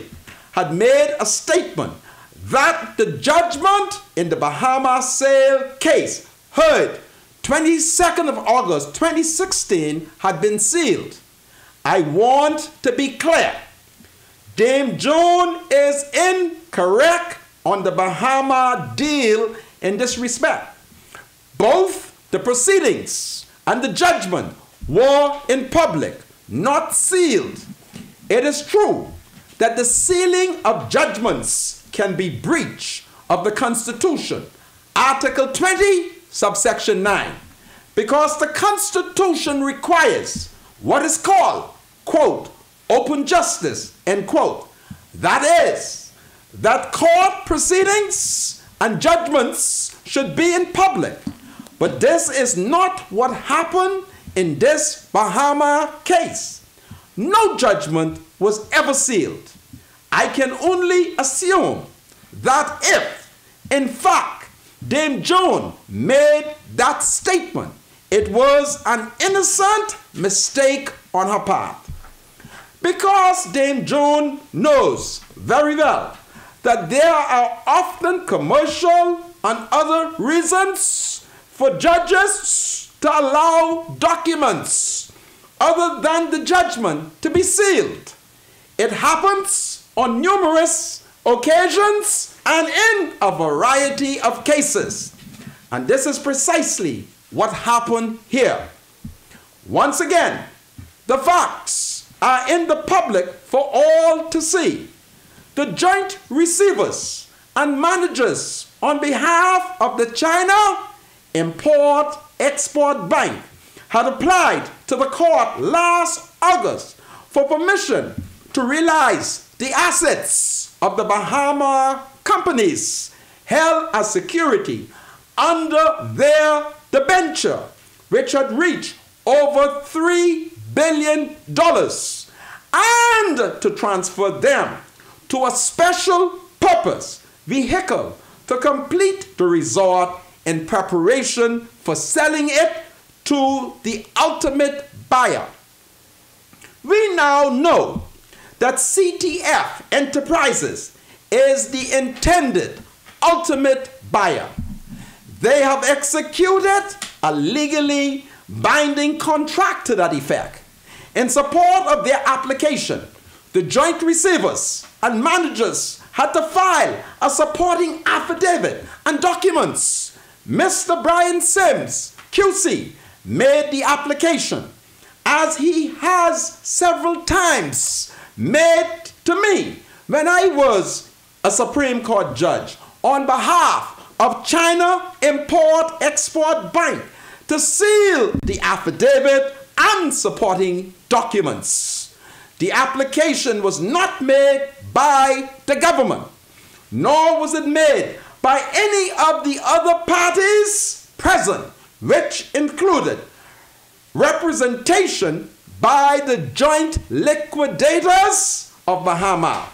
had made a statement that the judgment in the Bahama sale case heard 22nd of August 2016 had been sealed. I want to be clear. Dame Joan is incorrect on the Bahama deal in this respect. Both the proceedings and the judgment were in public, not sealed. It is true that the sealing of judgments can be breach of the Constitution, Article 20, subsection 9, because the Constitution requires what is called, quote, open justice, end quote. That is, that court proceedings and judgments should be in public. But this is not what happened in this Bahama case. No judgment was ever sealed. I can only assume that if, in fact, Dame Joan made that statement, it was an innocent mistake on her part. Because Dame Joan knows very well that there are often commercial and other reasons for judges to allow documents other than the judgment to be sealed. It happens on numerous occasions and in a variety of cases. And this is precisely what happened here. Once again, the facts are in the public for all to see. The joint receivers and managers on behalf of the China Import-Export Bank had applied to the court last August for permission to realize the assets of the Bahama companies held as security under their debenture, which had reached over $3 billion, and to transfer them to a special purpose vehicle to complete the resort in preparation for selling it to the ultimate buyer. We now know that CTF Enterprises is the intended ultimate buyer. They have executed a legally binding contract to that effect. In support of their application, the joint receivers and managers had to file a supporting affidavit and documents. Mr. Brian Sims, QC, made the application, as he has several times made to me when I was a Supreme Court judge on behalf of China Import-Export Bank to seal the affidavit and supporting documents. The application was not made by the government, nor was it made by any of the other parties present, which included representation by the joint liquidators of Bahama.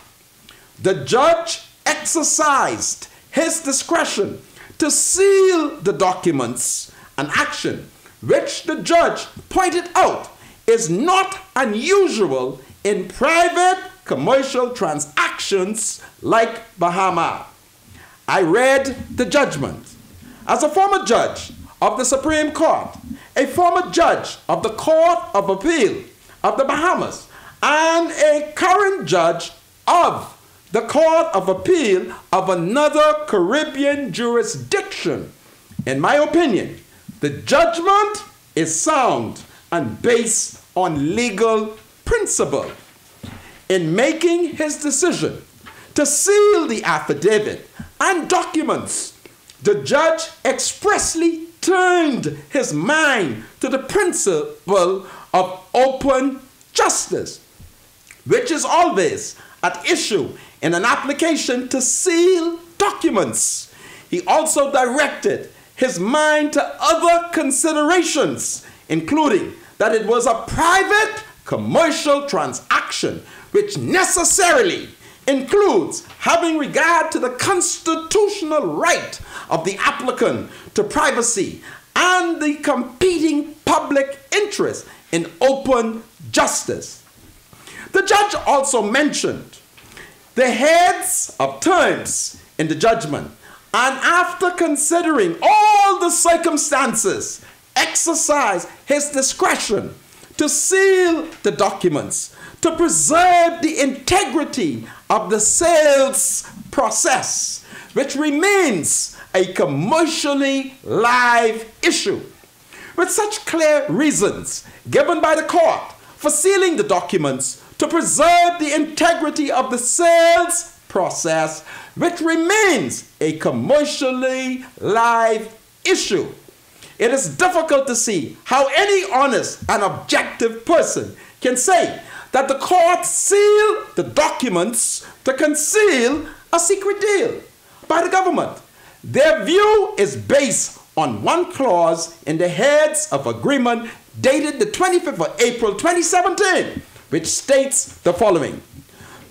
The judge exercised his discretion to seal the documents, an action which the judge pointed out is not unusual in private commercial transactions like Bahama. I read the judgment. As a former judge of the Supreme Court, a former judge of the Court of Appeal of the Bahamas, and a current judge of the Court of Appeal of another Caribbean jurisdiction, in my opinion, the judgment is sound and based on legal principle. In making his decision to seal the affidavit and documents, the judge expressly turned his mind to the principle of open justice, which is always at issue in an application to seal documents. He also directed his mind to other considerations, including that it was a private commercial transaction, which necessarily includes having regard to the constitutional right of the applicant to privacy and the competing public interest in open justice. The judge also mentioned the heads of terms in the judgment, and after considering all the circumstances, exercised his discretion to seal the documents to preserve the integrity of the sales process, which remains a commercially live issue. With such clear reasons given by the court for sealing the documents to preserve the integrity of the sales process, which remains a commercially live issue, it is difficult to see how any honest and objective person can say that the court sealed the documents to conceal a secret deal by the government. Their view is based on one clause in the heads of agreement dated the 25th of April 2017, which states the following: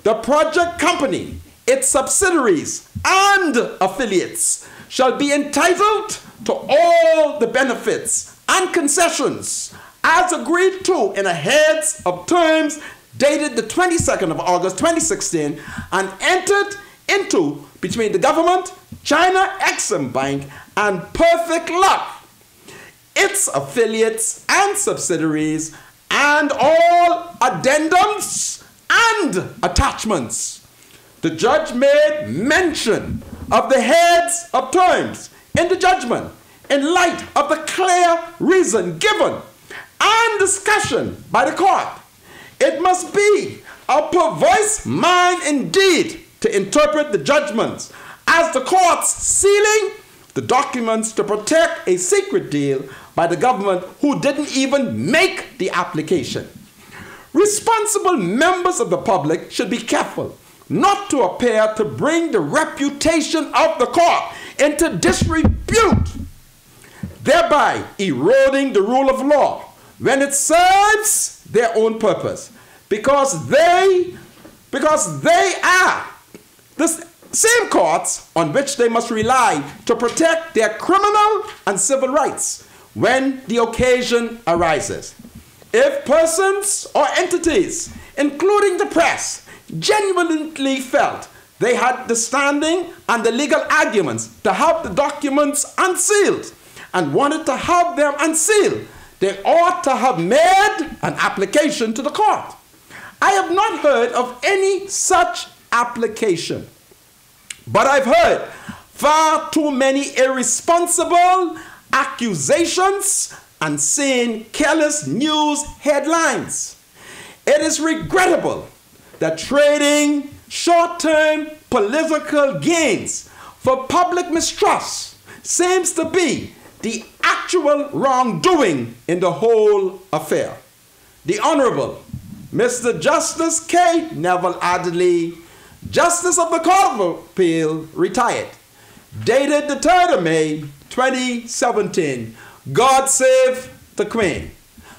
the project company, its subsidiaries and affiliates shall be entitled to all the benefits and concessions as agreed to in a heads of terms dated the 22nd of August 2016 and entered into between the government, China Exim Bank, and Perfect Luck. its affiliates and subsidiaries, and all addendums and attachments. The judge made mention of the heads of terms in the judgment in light of the clear reason given and discussion by the court. It must be a perverse mind indeed to interpret the judgments as the court's sealing the documents to protect a secret deal by the government who didn't even make the application. Responsible members of the public should be careful not to appear to bring the reputation of the court into disrepute, thereby eroding the rule of law when it serves their own purpose, because they are the same courts on which they must rely to protect their criminal and civil rights when the occasion arises. If persons or entities, including the press, genuinely felt they had the standing and the legal arguments to have the documents unsealed and wanted to have them unsealed, they ought to have made an application to the court. I have not heard of any such application, but I've heard far too many irresponsible accusations and seen careless news headlines. It is regrettable that trading short-term political gains for public mistrust seems to be the actual wrongdoing in the whole affair. The Honorable Mr. Justice K. Neville Adderley, Justice of the Court of Appeal, retired, dated the 3rd of May, 2017. God save the Queen.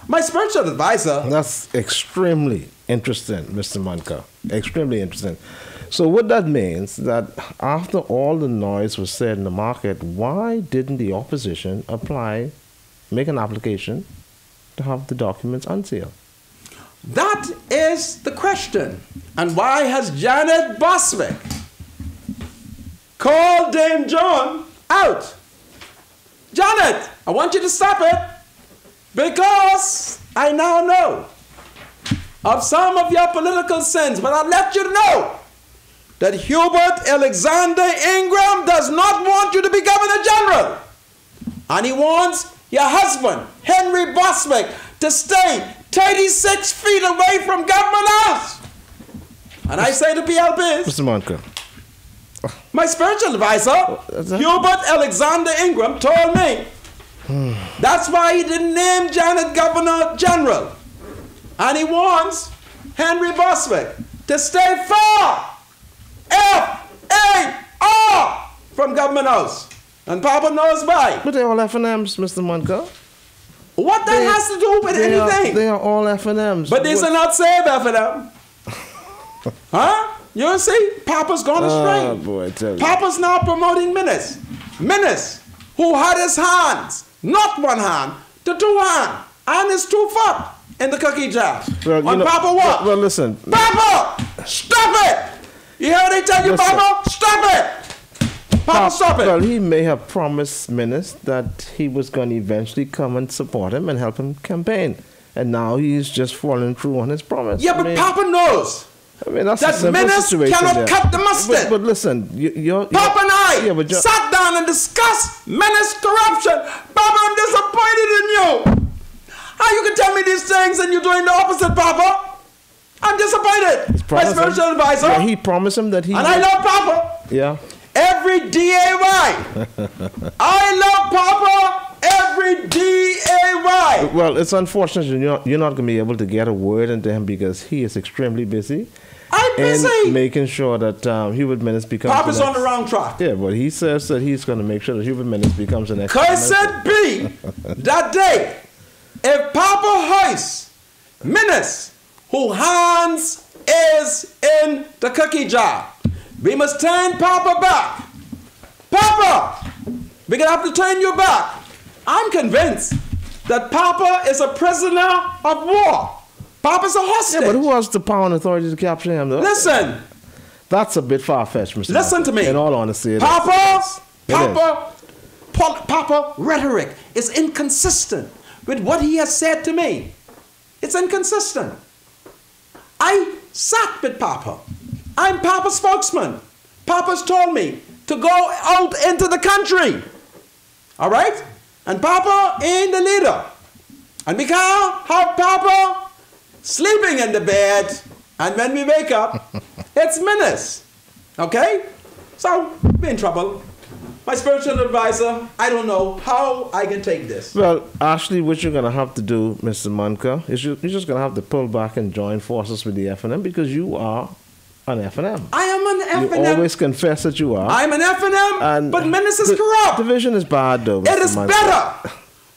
My spiritual advisor. That's extremely interesting, Mr. Manka. Extremely interesting. So what that means that after all the noise was said in the market, why didn't the opposition make an application to have the documents unsealed? That is the question. And why has Janet Boswick called Dame John out? Janet, I want you to stop it, because I now know of some of your political sins, but I'll let you know that Hubert Alexander Ingram does not want you to be Governor General. And he wants your husband, Henry Boswick, to stay 36 feet away from Government House. And I say to PLPs, Mr. Manka, my spiritual advisor, Hubert Alexander Ingram, told me that's why he didn't name Janet Governor General. And he wants Henry Boswick to stay far, F-A-R, from Government House. And Papa knows why. but they're all F&Ms, Mr. Manka. What that has to do with anything? They are all F&Ms. But these are not saved F&M. Huh? You see, Papa's gone astray. Oh, boy, I tell you. Papa's now promoting Menace. Menace, who had his hands, not one hand, to two hands, and his 2 foot in the cookie jar. Well, On Papa what? Well, listen. Papa, stop it! You hear what they tell you, Listen. Papa? Stop it! Papa, stop it! Well, he may have promised Menace that he was going to eventually come and support him and help him campaign. And now he's just falling through on his promise. Yeah, but Papa knows that's that a simple Menace situation cannot there. cut the mustard. But listen, you're Papa and I yeah, but sat down and discussed Menace corruption. Papa, I'm disappointed in you. How you can tell me these things and you're doing the opposite, Papa? I'm disappointed. My spiritual advisor. Yeah, he promised him that he. And I love Papa. Yeah. Every D-A-Y. I love Papa. Every D-A-Y. Well, it's unfortunate you're not going to be able to get a word into him because he is extremely busy. I'm busy. And making sure that Hubert Menace becomes. Papa's on the wrong track. Yeah, but he says that he's going to make sure that Hubert Menace becomes the next. Cursed be that day if Papa hoists Menace, whose hands is in the cookie jar. We must turn Papa back. Papa, we're going to have to turn you back. I'm convinced that Papa is a prisoner of war. Papa's a hostage. Yeah, but who has the power and authority to capture him, though? Listen. That's a bit far-fetched, Mr. Listen to me. In all honesty. Papa, Papa rhetoric is inconsistent with what he has said to me. It's inconsistent. I sat with Papa. I'm Papa's spokesman. Papa's told me to go out into the country. All right? And Papa ain't the leader. And we can't have Papa sleeping in the bed, and when we wake up, it's menace. Okay? So, we're in trouble. My spiritual advisor, I don't know how I can take this. Well, actually, what you're going to have to do, Mr. Monka, is you're just going to have to pull back and join forces with the FNM, because you are an FNM. I am an FNM. You always confess that you are. I'm an FNM, but menace is corrupt. Division is bad, though, Mr. It is Monka. better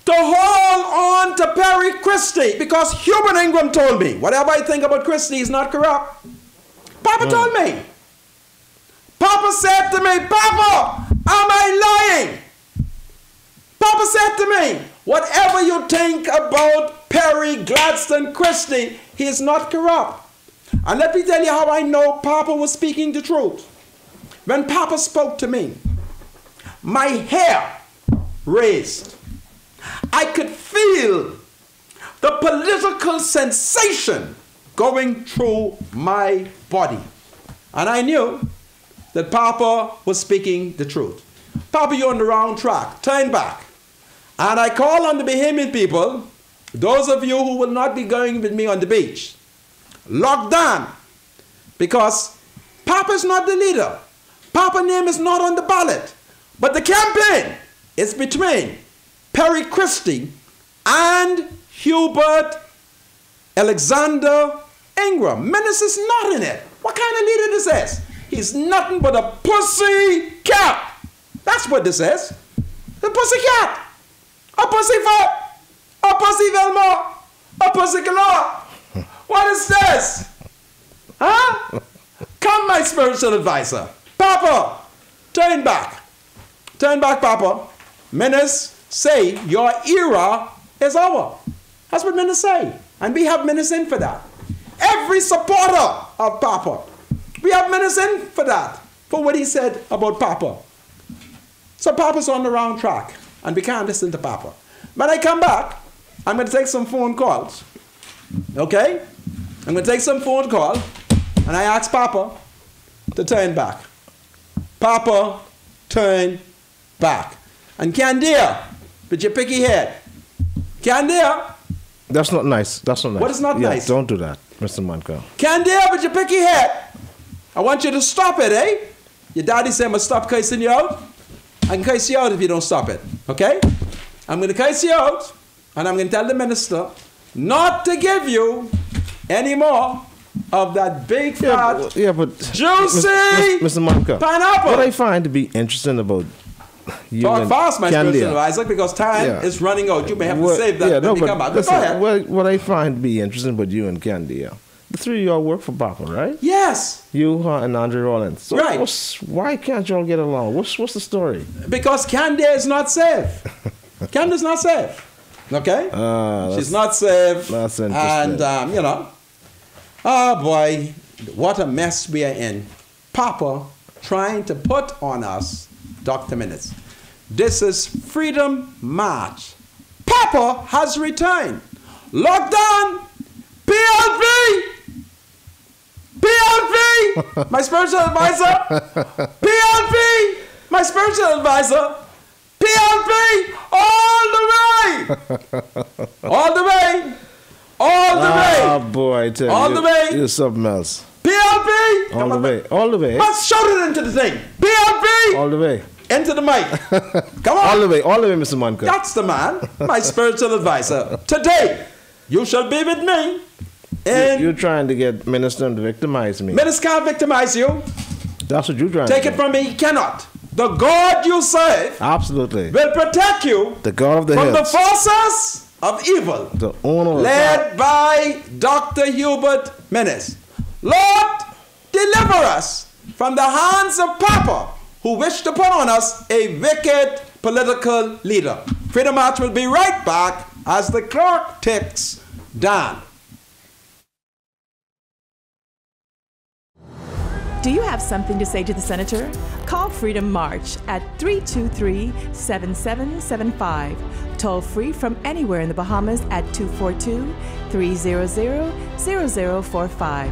to hold on to Perry Christie, because Hubert Ingram told me, whatever I think about Christie is not corrupt. Papa told me. Papa said to me, Papa, am I lying? Papa said to me, whatever you think about Perry Gladstone Christie, he is not corrupt. And let me tell you how I know Papa was speaking the truth. When Papa spoke to me, my hair raised. I could feel the political sensation going through my body. And I knew that Papa was speaking the truth. Papa, you're on the wrong track. Turn back. And I call on the Bahamian people, those of you who will not be going with me on the beach, lock down. Because Papa's not the leader. Papa's name is not on the ballot. But the campaign is between Perry Christie and Hubert Alexander Ingram. Menace is not in it. What kind of leader this is? He's nothing but a pussy cat. That's what this is. A pussy cat. A pussy fat. A pussy Velma. A pussy galore. What is this? Huh? Come, my spiritual advisor. Papa, turn back. Turn back, Papa. Menace say your era is over. That's what Menace say. And we have Menace in for that. Every supporter of Papa, we have Menace in for that, for what he said about Papa. So Papa's on the wrong track, and we can't listen to Papa. When I come back, I'm going to take some phone calls. Okay? I'm going to take some phone call, and I ask Papa to turn back. Papa, turn back. And Candia, with your picky head. Candia. That's not nice. That's not nice. What is not nice? Don't do that, Mr. Monka. Candia, with your picky head. I want you to stop it, eh? Your daddy said I'm going to stop cursing you out. I can curse you out if you don't stop it, okay? I'm going to curse you out, and I'm going to tell the minister not to give you any more of that big fat, juicy Mr. Monka, pineapple. What I find to be interesting about you Talk and fast, my Candia, spiritual advisor, because time is running out. You may have to save that when we come back. Listen, go ahead. What I find to be interesting about you and Candia, the three of y'all work for Papa, right? Yes. You, her, and Andre Rollins. So right. Why can't y'all get along? What's the story? Because Candia is not safe. Candia's not safe. Okay? She's not safe. That's interesting. And, you know, oh boy, what a mess we are in. Papa trying to put on us Dr. Minutes. This is Freedom March. Papa has returned. Lockdown. PLP. PLP. My spiritual advisor. PLP. My spiritual advisor. PLP. All the way. All the way. All the way. Oh boy, I tell all you, the way. You're something else. PLP. All the way. All the way. Let's shout it into the thing. PLP. All the way. Into the mic. Come on. All the way, Mr. Monka. That's the man, my spiritual advisor. Today, you shall be with me. You're trying to get Minister to victimize me. Minister can't victimize you. That's what you're trying Take to it from me, he cannot. The God you serve absolutely will protect you the God of the from hills. the forces of evil. The owner of led by Dr. Hubert Menace. Lord, deliver us from the hands of Papa, who wish to put on us a wicked political leader. Freedom March will be right back as the clock ticks down. Do you have something to say to the Senator? Call Freedom March at 323-7775. Toll free from anywhere in the Bahamas at 242-300-0045.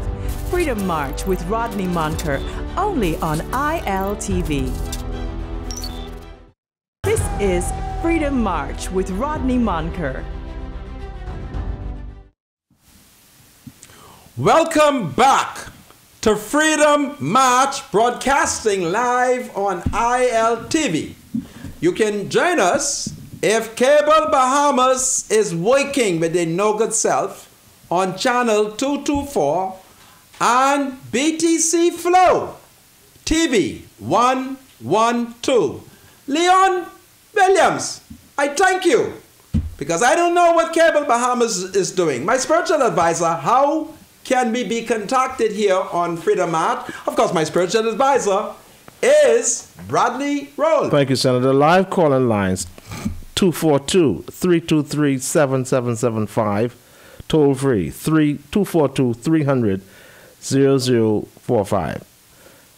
Freedom March with Rodney Monker, only on ILTV. This is Freedom March with Rodney Monker. Welcome back to Freedom March, broadcasting live on ILTV. You can join us if Cable Bahamas is working with their no good self on channel 224 and BTC Flow TV 112. Leon Williams, I thank you, because I don't know what Cable Bahamas is doing. My spiritual advisor, how can we be contacted here on Freedom March? Of course, my spiritual advisor is Bradley Roll. Thank you, Senator. Live calling lines 242-323-7775. Toll free 242-300-0045.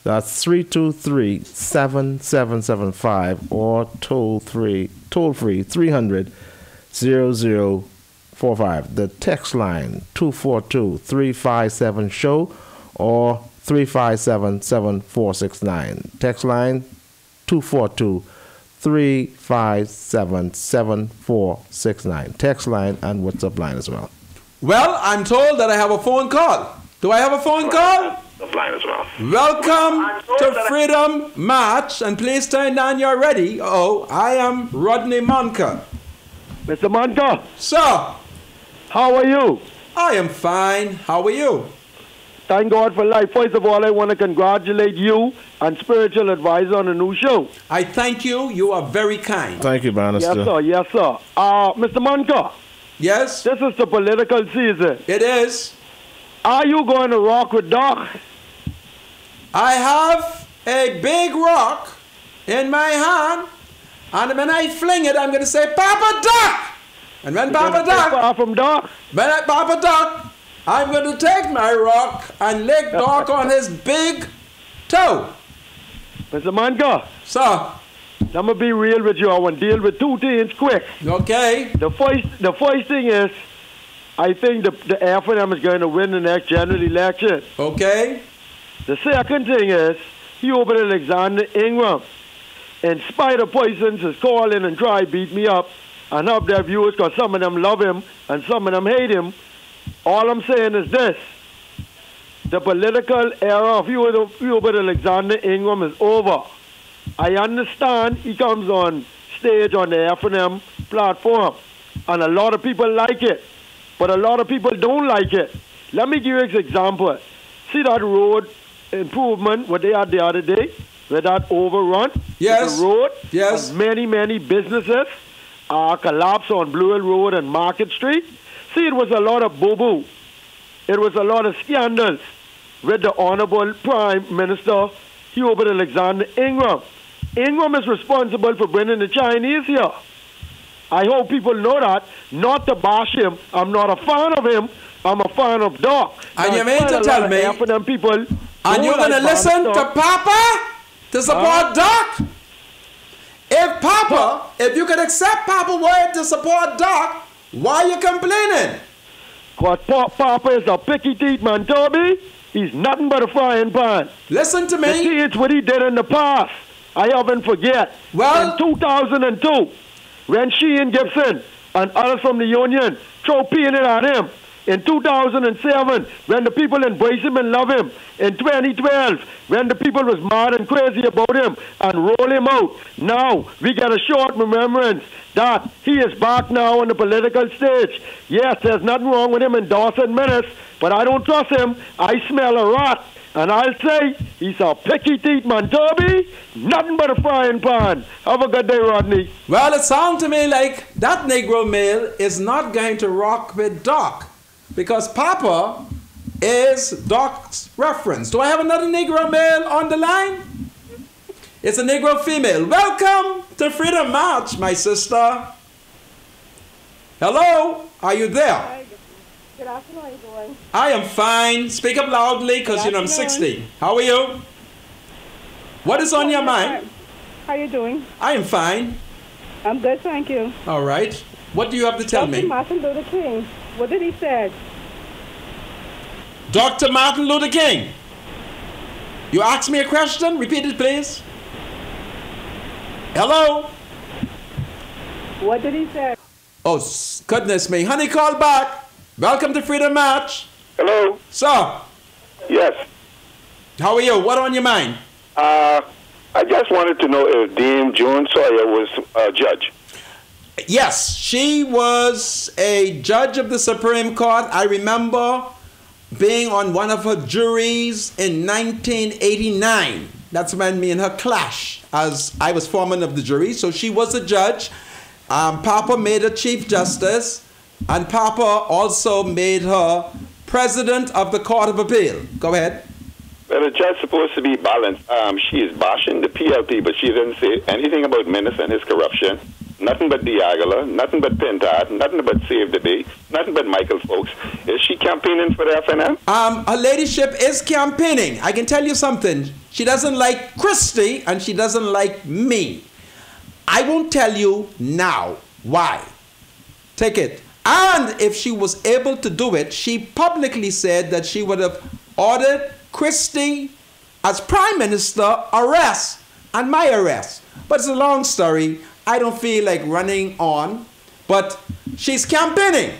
That's 323-7775 or toll free 300-0045. The text line 242-357-SHOW or 357-7469. Text line 242-357-7469. Text line and WhatsApp line as well. Well, I'm told that I have a phone call. Do I have a phone call? Line as well. Welcome to Freedom March, and please turn down your ready. Oh, I am Rodney Monker. Mr. Monker. Sir. How are you? I am fine. How are you? Thank God for life. First of all, I want to congratulate you and spiritual advisor on a new show. I thank you. You are very kind. Thank you, Bannister. Yes, sir. Yes, sir. Mr. Monker. Yes? This is the political season. It is. Are you going to rock with Doc? I have a big rock in my hand, and when I fling it, I'm going to say, Papa Doc! And when Papa Doc... Far from Doc? When Papa Doc, I'm going to take my rock and lick Doc on his big toe. Mr. Monker. Sir. I'm going to be real with you. I want to deal with two things quick. Okay. The first thing is, I think the FNM is going to win the next general election. Okay. The second thing is, Hubert Alexander Ingram, in spite of persons, is calling and try to beat me up and up their viewers because some of them love him and some of them hate him. All I'm saying is this. The political era of Hubert Alexander Ingram is over. I understand he comes on stage on the FNM platform, and a lot of people like it, but a lot of people don't like it. Let me give you an example. See that road improvement, what they had the other day, with that overrun? Yes. The road? Yes. And many businesses collapsed on Blue Hill Road and Market Street. See, it was a lot of boo-boo. It was a lot of scandals with the Honorable Prime Minister Hubert Alexander Ingram. Ingram is responsible for bringing the Chinese here. I hope people know that. Not to bash him. I'm not a fan of him. I'm a fan of Doc. And you mean to tell me, people and you're going to listen to Papa to support Doc? If you can accept Papa's word to support Doc, why are you complaining? Because Papa is a picky teeth man, Toby. He's nothing but a frying pan. Listen to me. It's what he did in the past. I haven't forget. Well, in 2002, when Sheehan Gibson and others from the union throw peanut at him. In 2007, when the people embrace him and love him. In 2012, when the people was mad and crazy about him and roll him out. Now, we get a short remembrance that he is back now on the political stage. Yes, there's nothing wrong with him endorsing Menace, but I don't trust him. I smell a rat. And I'll say, he's a picky teeth man, Toby. Nothing but a frying pan. Have a good day, Rodney. Well, it sounds to me like that Negro male is not going to rock with Doc, because Papa is Doc's reference. Do I have another Negro male on the line? It's a Negro female. Welcome to Freedom March, my sister. Hello, are you there? Good afternoon, how are you doing? I am fine. Speak up loudly because you know I'm 60. How are you? What is on your mind? How are you doing? I am fine. I'm good, thank you. All right. What do you have to tell Dr. me? Martin Luther King, what did he say? Dr. Martin Luther King. You asked me a question? Repeat it, please. Hello? What did he say? Oh, goodness me. Honey, call back. Welcome to Freedom March. Hello? Sir, Yes. how are you? What on your mind? I just wanted to know if Dame Joan Sawyer was a judge. Yes, she was a judge of the Supreme Court. I remember being on one of her juries in 1989. That's when me and her clashed, as I was foreman of the jury. So she was a judge. Papa made her Chief Justice, and Papa also made her President of the Court of Appeal. Go ahead. Well, the judge supposed to be balanced. She is bashing the PLP, but she didn't say anything about Menace and his corruption. Nothing but Diagala, nothing but Pentad, nothing but Save the Day, nothing but Michael Folks. Is she campaigning for the FNM? Her ladyship is campaigning. I can tell you something. She doesn't like Christie, and she doesn't like me. I won't tell you now why. Take it. And if she was able to do it, she publicly said that she would have ordered Christie as Prime Minister arrest and my arrest. But it's a long story. I don't feel like running on. But she's campaigning.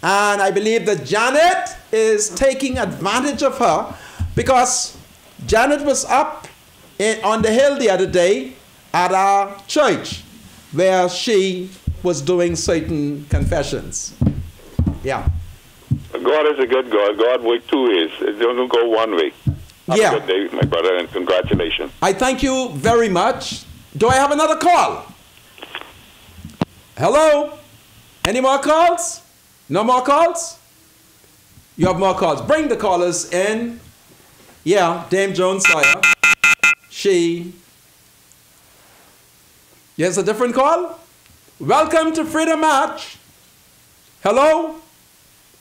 And I believe that Janet is taking advantage of her because Janet was up on the hill the other day at our church where she was doing certain confessions. Yeah. God is a good God. God works 2 ways. It doesn't go one way. Have Yeah. a good day, my brother, and congratulations. I thank you very much. Do I have another call? Hello? Any more calls? No more calls? You have more calls. Bring the callers in. Yeah, Dame Joan Sawyer. She. Yes, a different call? Welcome to Freedom March. Hello?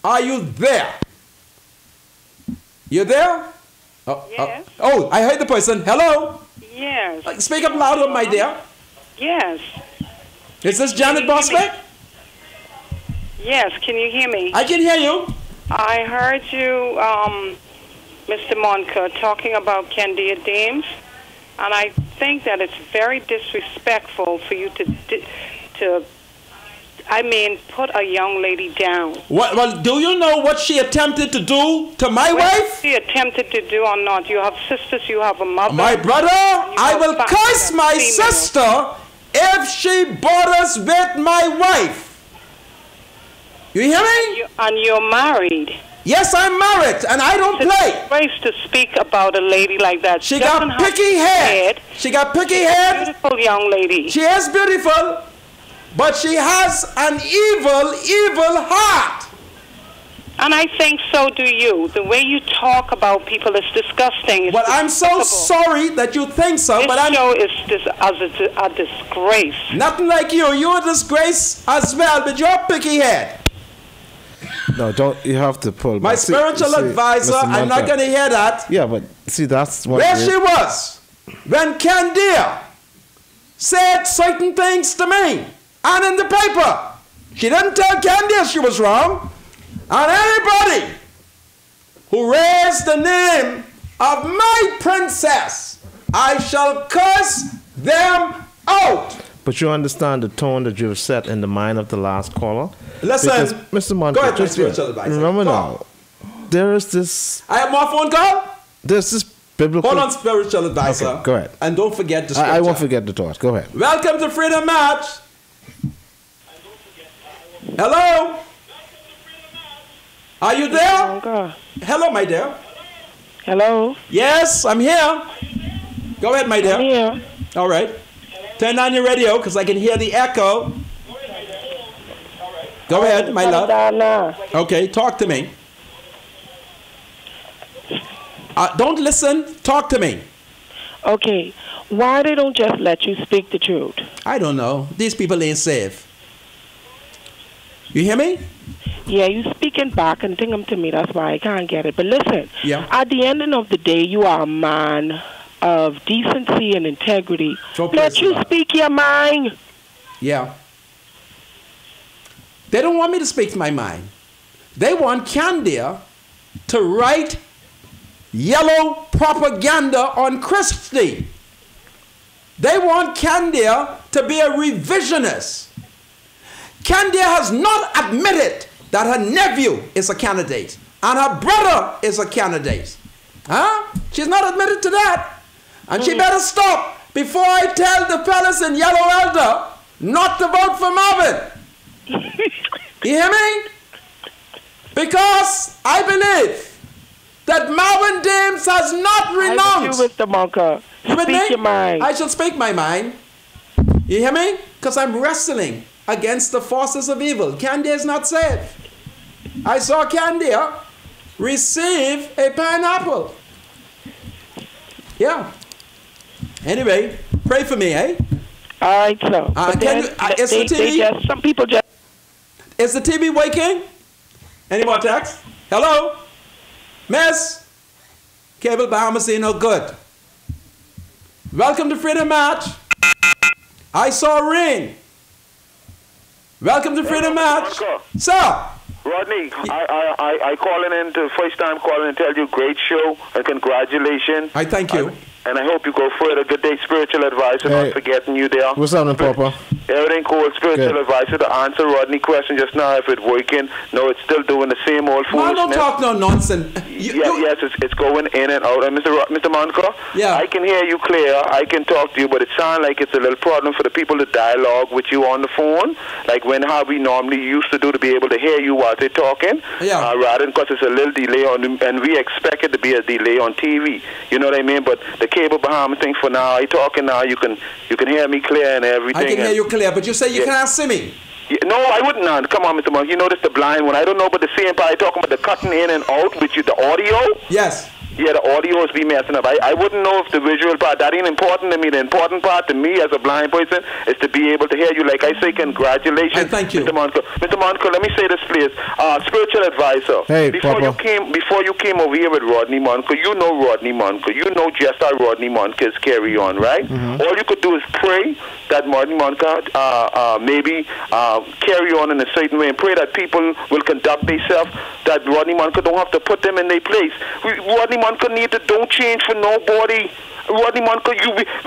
Are you there? You there? Oh, Yes. Oh, I heard the person. Hello? Yes. Speak up louder, my dear. Yes. Is this Janet Bosbeck? Yes. Can you hear me? I can hear you. I heard you, Mr. Monka, talking about Candia Dames, and I think that it's very disrespectful for you to put a young lady down. Well, do you know what she attempted to do to my Whether wife? she attempted to do or not, you have sisters, you have a mother. My brother, I will curse my sister if she bothers with my wife. You hear me? And you're married. Yes, I'm married, and I don't play. It's a disgrace to speak about a lady like that. She got picky head. She got picky head. Beautiful young lady. She is beautiful, but she has an evil heart. And I think so do you. The way you talk about people is disgusting. It's Well, I'm so sorry that you think so, this but I'm show is a disgrace. nothing like you. You're a disgrace as well, but you're picky head. No, don't. You have to pull My back. spiritual advisor, Mr. I'm not Monka. going to hear that. Yeah, but see, that's what. Where she was when Candia said certain things to me and in the paper. She didn't tell Candia she was wrong. And anybody who raised the name of my princess, I shall curse them out. But you understand the tone that you've set in the mind of the last caller? Listen, Because, Mr. Monka, go ahead, just my spiritual advisor. remember Go now, there is this, I have more phone call. there's this biblical. Hold on, spiritual advisor. Okay, go ahead. And don't forget the scripture. I won't forget the thought. Go ahead. Welcome to Freedom March. Hello? Are you there? Hello, my dear. Hello? Yes, I'm here. Go ahead, my dear. I'm here. All right. Turn on your radio because I can hear the echo. Go ahead, my love. Okay, talk to me. Don't listen. Talk to me. Okay, why they don't just let you speak the truth? I don't know. These people ain't safe. You hear me? Yeah, you speak speaking back and think to me. That's why I can't get it. But listen, Yeah. at the end of the day, you are a man of decency and integrity. So Let you personal. speak your mind. Yeah. They don't want me to speak my mind. They want Candia to write yellow propaganda on Christie. They want Candia to be a revisionist. Candia has not admitted that her nephew is a candidate and her brother is a candidate. Huh? She's not admitted to that. And she better stop before I tell the fellas in Yellow Elder not to vote for Marvin. You hear me? Because I believe that Marvin Dames has not renounced. I with you, Mr. Monka. You with Speak me? your mind. I shall speak my mind. You hear me? Because I'm wrestling against the forces of evil. Candia is not safe. I saw Candia receive a pineapple. Yeah. Anyway, pray for me, eh? All right, so. But can then you, is the TV? some people just. Is the TV waking? Any more text? Hello? Miss? Cable Bahamas ain't no good. Welcome to Freedom Match. I saw a ring. Welcome to Freedom Match. Sir. Rodney, I calling in to first time calling and tell you great show and congratulations. I thank you. And I hope you go further. Good day, spiritual advisor. Hey. Not forgetting you there. What's happening, Papa? Everything cool. Spiritual Good. advisor to answer Rodney question just now. If it's working, no, it's still doing the same old Man, foolishness. don't talk no nonsense. Yes, it's going in and out. And Mr. Monica, Yeah. I can hear you clear. I can talk to you, but it sounds like it's a little problem for the people to dialogue with you on the phone, like how we normally used to do to be able to hear you while they're talking. Yeah. Rather than because it's a little delay and we expect it to be a delay on TV. You know what I mean? But the Cable Bahamas thing for now, I talking now. You can hear me clear and everything. I can hear you clear, but you say you can't see me. Yeah, no, I wouldn't. Come on, Mr. Monk. You notice the blind one. I don't know about the same part. I talking about the cutting in and out with you, the audio. Yes. Yeah, the audio is be messing up. I wouldn't know if the visual part, that ain't important to me. The important part to me as a blind person is to be able to hear you. Like I say, congratulations, thank you. Mr. Monica. Mr. Monica, let me say this, please. Spiritual advisor. Hey, before you came over here with Rodney Monica, you know Rodney Monica. You know just how Rodney Monica is carry on, right? All you could do is pray that Rodney Monica maybe carry on in a certain way and pray that people will conduct themselves, that Rodney Monica don't have to put them in their place. Rodney Monica need to don't change for nobody. Rodney Monica,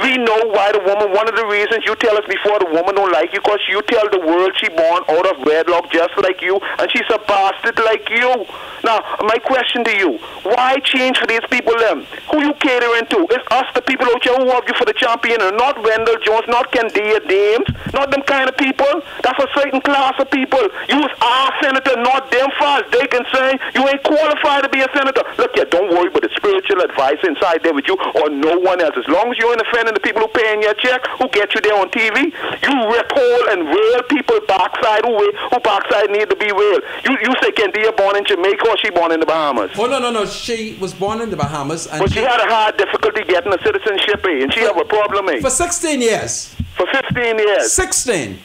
we know why the woman, one of the reasons you tell us before the woman don't like you, because you tell the world she born out of wedlock just like you, and she's a bastard like you. Now, my question to you, why change for these people them? Who you catering to? It's us, the people out here who have you for the champion, and not Wendell Jones, not Candia Dames, not them kind of people. That's a certain class of people. You was our senator, not them fast. They can say you ain't qualified to be a senator. Look here, don't worry about the spiritual advice inside there with you or no one else. As long as you're offending the people who paying your check, who get you there on TV, you rip hole and rail people backside who backside need to be railed. You say Candia born in Jamaica or she born in the Bahamas? Oh, no. She was born in the Bahamas. And but she had a hard difficulty getting a citizenship, and she have a problem, for 16 years. For 15 years. 16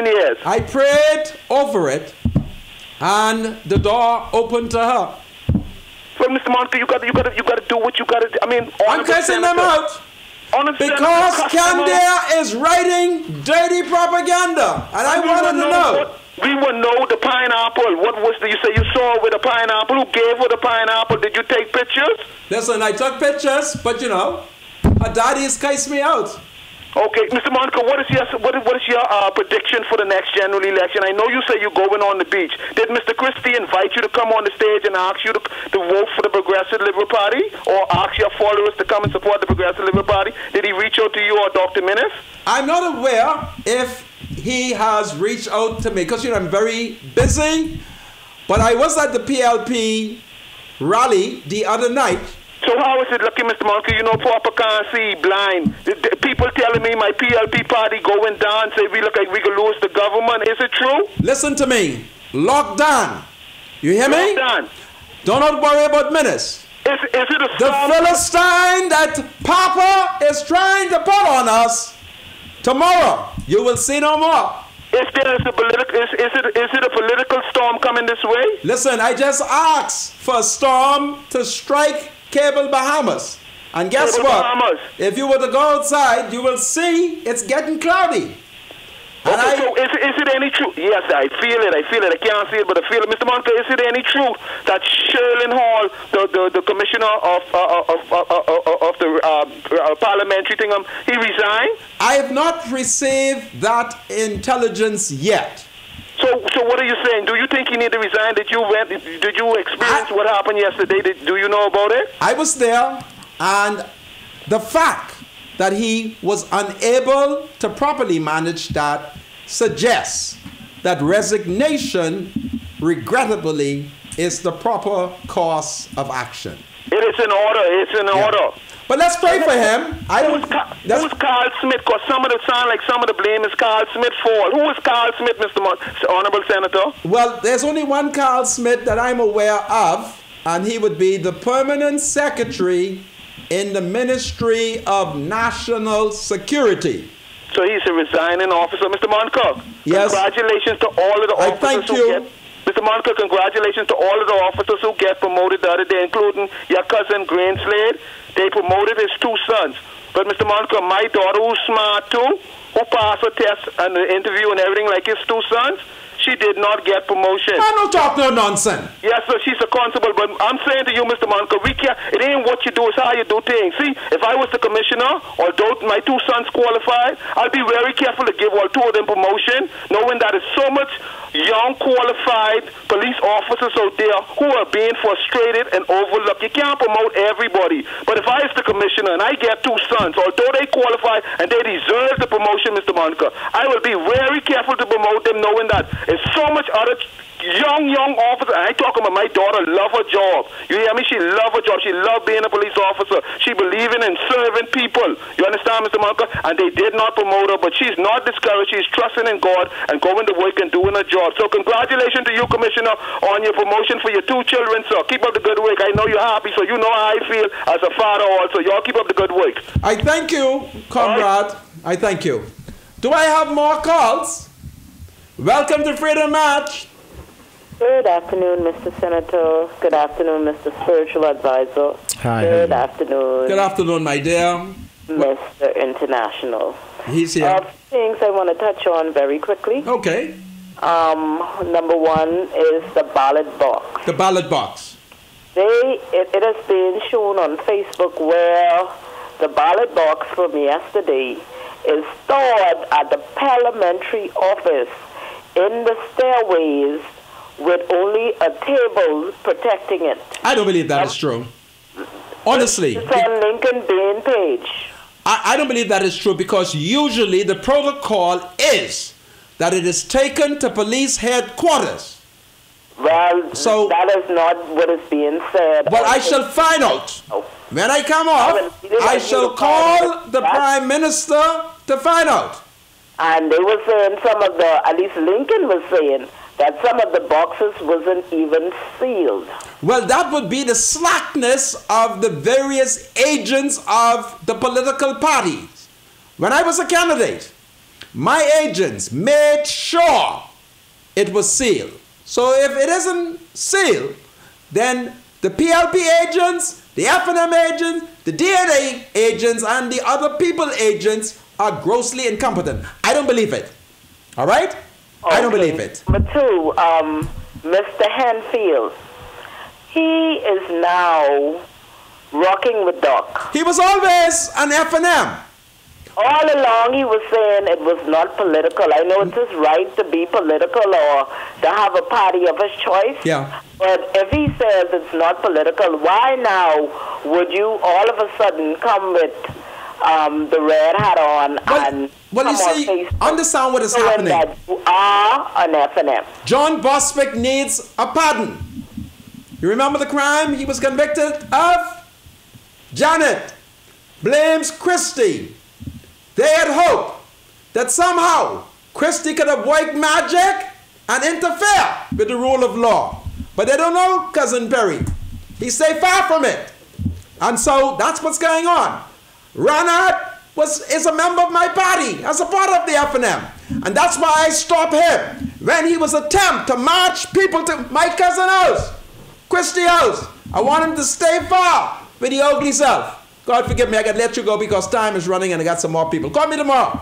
years. I prayed over it, and the door opened to her. Well, Mr. Monica, you got to do what you got to. I mean, I'm cussing them out because Candia is writing dirty propaganda, and I wanted to know. We would know the pineapple. What was you say you saw with the pineapple? Who gave her the pineapple? Did you take pictures? Listen, I took pictures, but her daddy has cussed me out. Okay, Mr. Monica, what is your prediction for the next general election? I know you say you're going on the beach. Did Mr. Christie invite you to come on the stage and ask you to vote for the Progressive Liberal Party, or ask your followers to come and support the Progressive Liberal Party? Did he reach out to you or Dr. Minnis? I'm not aware if he has reached out to me because I'm very busy. But I was at the PLP rally the other night. So how is it looking, Mr. Monica? You know, Papa can't see, blind. People telling me my PLP party going down, say we look like we could lose the government. Is it true? Listen to me. Locked down. You hear me? Locked down. Do not worry about minutes. Is it a the Philistine that Papa is trying to put on us, tomorrow you will see no more. Is it a political storm coming this way? Listen, I just asked for a storm to strike Cable Bahamas. And guess Cable what? Bahamas. If you were to go outside, you will see it's getting cloudy. And Okay, so is it any truth? Yes, I feel it. I can't see it, but I feel it. Mr. Monica, is it any truth that Sherlyn Hall, the commissioner of the parliamentary thing, he resigned? I have not received that intelligence yet. So what are you saying? Do you think he need to resign? Did you experience what happened yesterday? Do you know about it? I was there, and the fact that he was unable to properly manage that suggests that resignation, regrettably, is the proper course of action. It is in order. It's in order. But let's pray for him. Who's Carl Smith? Because some of the sound like some of the blame is Carl Smith fault. Who is Carl Smith, Mr. Honorable Senator? Well, there's only one Carl Smith that I'm aware of, and he would be the permanent secretary in the Ministry of National Security. So he's a resigning officer. Mr. Moncock, yes. Congratulations to all of the officers thank you. Mr. Moncock, congratulations to all of the officers who get promoted the other day, including your cousin Greenslade. They promoted his 2 sons. But Mr. Moncock, my daughter, who's smart too, who passed her test and the interview and everything like his 2 sons, she did not get promotion. I don't talk no nonsense. Yes, sir, she's a constable, but I'm saying to you, Mr. Monica, it ain't what you do, it's how you do things. See, if I was the commissioner, although my 2 sons qualified, I'll be very careful to give all 2 of them promotion, knowing that it's so much young, qualified police officers out there who are being frustrated and overlooked. You can't promote everybody. But if I was the commissioner and I get 2 sons, although they qualify and they deserve the promotion, Mr. Monica, I will be very careful to promote them, knowing that there's so much other young officers. And I talk about my daughter love her job. You hear me? She love her job. She love being a police officer. She believing in serving people. You understand, Mr. Monica? And they did not promote her, but she's not discouraged. She's trusting in God and going to work and doing her job. So congratulations to you, Commissioner, on your promotion for your 2 children, sir. Keep up the good work. I know you're happy, so you know how I feel as a father also. Y'all keep up the good work. I thank you, comrade. I thank you. Do I have more calls? Welcome to Freedom Match. Good afternoon, Mr. Senator. Good afternoon, Mr. Spiritual Advisor. Hi. Good afternoon. Good afternoon, my dear. Mr. International. He's here. Things I want to touch on very quickly. Okay. Number 1 is the ballot box. The ballot box. It has been shown on Facebook where the ballot box from yesterday is stored at the parliamentary office in the stairways with only a table protecting it. I don't believe that is true. Honestly. It's on Lincoln Bain page. I don't believe that is true, because usually the protocol is that it is taken to police headquarters. Well, so that is not what is being said. Well, I shall find out. When I come off, I shall call the Prime Minister to find out. And they were saying at least Lincoln was saying, that some of the boxes wasn't even sealed. Well, that would be the slackness of the various agents of the political parties. When I was a candidate, my agents made sure it was sealed. So if it isn't sealed, then the PLP agents, the F&M agents, the DNA agents, and the other people agents are grossly incompetent. I don't believe it. All right? Okay. I don't believe it. Number 2, Mr. Henfield, he is now rocking with Doc. He was always an F&M. All along he was saying it was not political. I know it's his right to be political or to have a party of his choice. Yeah. But if he says it's not political, why now would you all of a sudden come with the red hat on and well, you see, understand what is happening. That you are an F&M. John Boswick needs a pardon. You remember the crime he was convicted of? Janet blames Christie. They had hope that somehow Christie could have worked magic and interfere with the rule of law. But they don't know Cousin Perry. He stayed far from it. And so that's what's going on. Ranat is a member of my party, as a part of the FNM. And that's why I stopped him when he was attempt to march people to my cousin house, Christie house. I want him to stay far with the ugly self. God forgive me, I got to let you go because time is running and I got some more people. Call me tomorrow.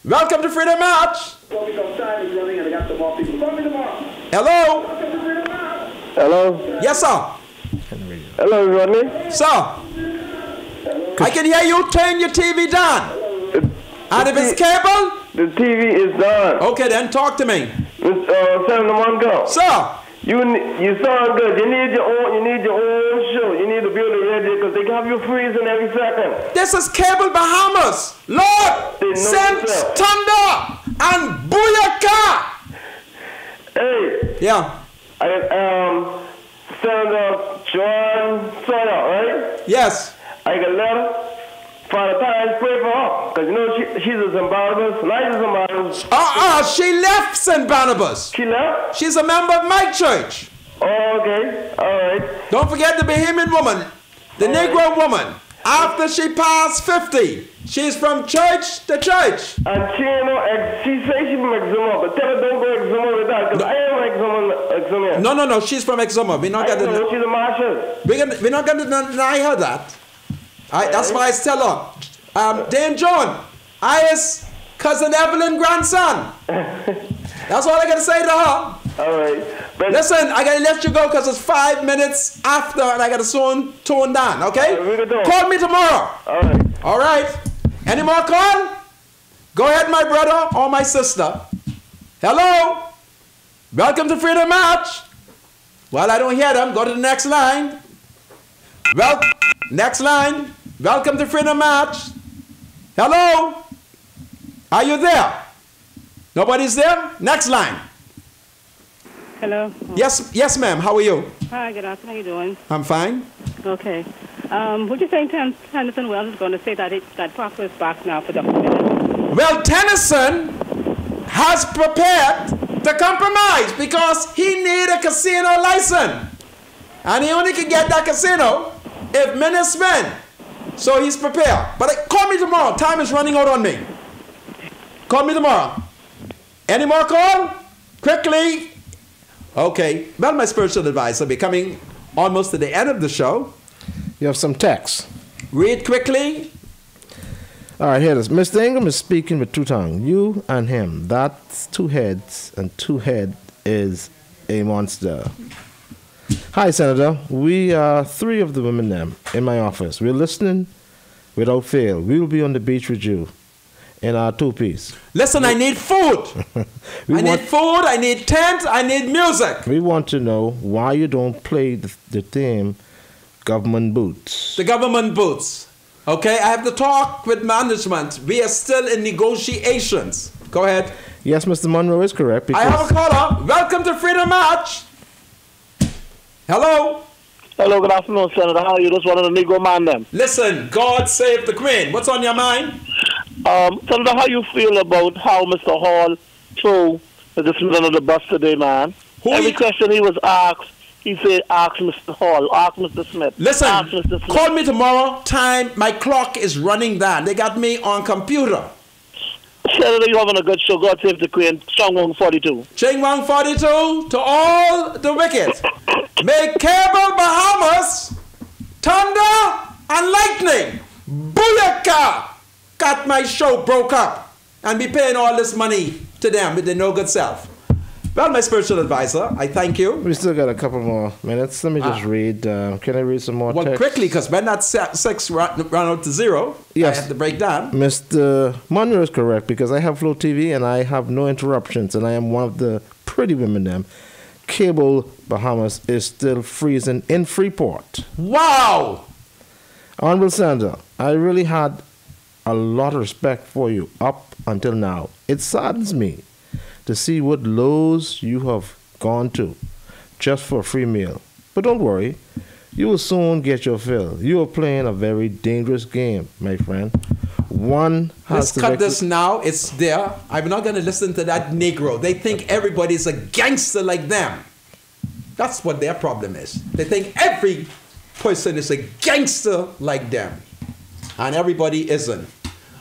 Welcome to Freedom March. Because time is running and I got some more people. Call me tomorrow. Hello? Hello? Yes, sir. Hello, Rodney? Sir. I can hear you. Turn your TV down. And if it's cable? The TV is done. Okay, then talk to me. Senator Mongo. Sir. You sound good. You need your own show. You need to build a radio because they have you freezing every second. This is Cable Bahamas. Lord, send thunder and booyaka. Hey. Yeah. Senator John Sawyer, right? Yes. I got a letter. Father Times, pray for her. Because you know she's a St. Barnabas, and I a St. Barnabas. She left St. Barnabas. She left? She's a member of my church. Oh, okay. All right. Don't forget the Bahamian woman, the Negro woman. After she passed 50, she's from church to church. And she, you know, she says she's from Exuma, but tell her don't go Exuma with that, because I am Exuma. No, she's from Exuma. We're not going to. She's a Marshall. We're not going to deny her that. That's why I tell her. Dame John, I is cousin Evelyn grandson. That's all I got to say to her. All right. But listen, I got to let you go because it's 5 minutes after and I got to soon tone down, okay? Call me tomorrow. All right. All right. Any more call? Go ahead, my brother or my sister. Hello? Welcome to Freedom March. Well, I don't hear them. Go to the next line. Well, next line. Welcome to Freedom March. Hello? Are you there? Nobody's there? Next line. Hello? Yes, ma'am. How are you? Hi, good afternoon. How are you doing? I'm fine. Okay. Would you say Tennyson Wells is going to say that Parker is back now for Dr. Miller? Well, Tennyson has prepared to compromise because he need a casino license. And he only can get that casino if minutes win. So he's prepared. But call me tomorrow. Time is running out on me. Call me tomorrow. Any more call? Quickly. Okay. Well, my spiritual advisor will be coming almost to the end of the show. You have some text. Read quickly. All right, here it is. Mr. Ingram is speaking with two tongues. You and him. That's two heads, and two head is a monster. Hi, Senator. We are three of the women now in my office. We're listening without fail. We will be on the beach with you in our two-piece. Listen, I need food. I need food, I need tent, I need music. We want to know why you don't play the theme Government Boots. The government boots. Okay, I have to talk with management. We are still in negotiations. Go ahead. Yes, Mr. Monroe is correct. I have a caller. Welcome to Freedom March. Hello. Hello, good afternoon, Senator. How are you? Just one of the Negro man them. Listen, God save the Queen. What's on your mind? Senator, how you feel about how Mr. Hall threw the dismissal of the bus today, man? Every question he was asked, he said, ask Mr. Hall, ask Mr. Smith. Listen, ask Mr. Smith. Call me tomorrow. Time, my clock is running down. They got me on computer. Senator, you're having a good show. God save the Queen. Chongwong 42. Chongwong 42 to all the wicked. May Cable Bahamas, thunder and lightning. Booyaka! Got my show broke up and be paying all this money to them with their no good self. Well, my spiritual advisor, I thank you. We still got a couple more minutes. Let me just read. Can I read some more text? Well, quickly, because when that 6 run out to 0, yes. I have to break down. Mr. Monroe is correct because I have Flow TV and I have no interruptions and I am one of the pretty women them. Cable Bahamas is still freezing in Freeport. Wow! Honorable Senator, I really had a lot of respect for you up until now. It saddens me to see what lows you have gone to just for a free meal. But don't worry, you will soon get your fill. You are playing a very dangerous game, my friend. One has to cut this now. It's there. I'm not going to listen to that Negro. They think everybody's a gangster like them. That's what their problem is. They think every person is a gangster like them. And everybody isn't.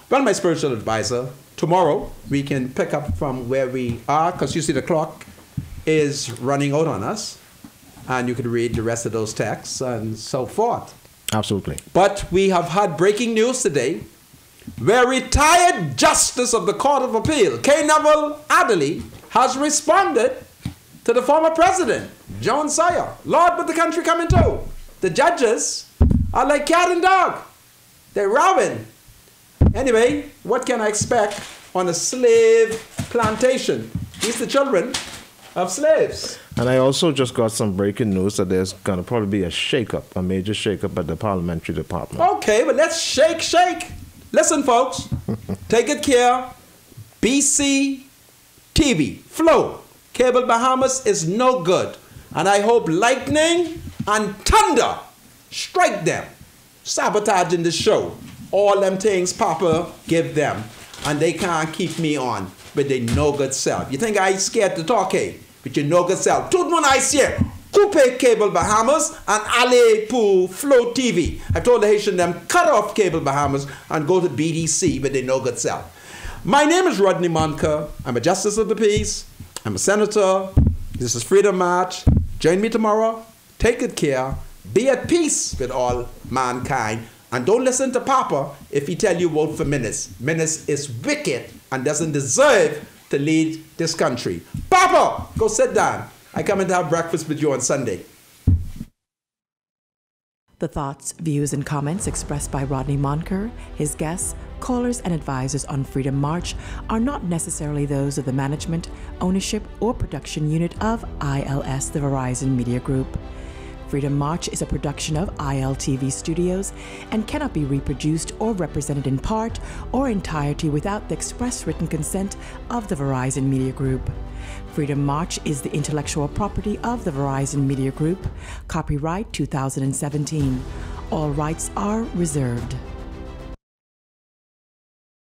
Well, my spiritual advisor, tomorrow we can pick up from where we are, because you see the clock is running out on us, and you can read the rest of those texts and so forth. Absolutely. But we have had breaking news today, where retired Justice of the Court of Appeal, K. Neville Adderley, has responded to the former president, John Sawyer. Lord, what the country coming to? The judges are like cat and dog. They're robbing. Anyway, what can I expect on a slave plantation? These are the children of slaves. And I also just got some breaking news that there's going to probably be a shake-up, a major shake-up at the parliamentary department. Okay, but let's shake. Listen, folks. Take it care. BC TV, Flow, Cable Bahamas is no good. And I hope lightning and thunder strike them, sabotaging the show. All them things Papa give them, and they can't keep me on with their no good self. You think I scared to talk, eh? With your no good self. Tout mon haïtien, coupe Cable Bahamas and allez pour Flow TV. I told the Haitian them, cut off Cable Bahamas and go to BDC with their no good self. My name is Rodney Monker. I'm a Justice of the Peace. I'm a Senator. This is Freedom March. Join me tomorrow. Take good care. Be at peace with all mankind. And don't listen to Papa if he tell you vote for Menace. Menace is wicked and doesn't deserve to lead this country. Papa, go sit down. I come in to have breakfast with you on Sunday. The thoughts, views, and comments expressed by Rodney Monker, his guests, callers, and advisors on Freedom March are not necessarily those of the management, ownership, or production unit of ILS, the Verizon Media Group. Freedom March is a production of ILTV Studios and cannot be reproduced or represented in part or entirety without the express written consent of the Verizon Media Group. Freedom March is the intellectual property of the Verizon Media Group. Copyright 2017. All rights are reserved.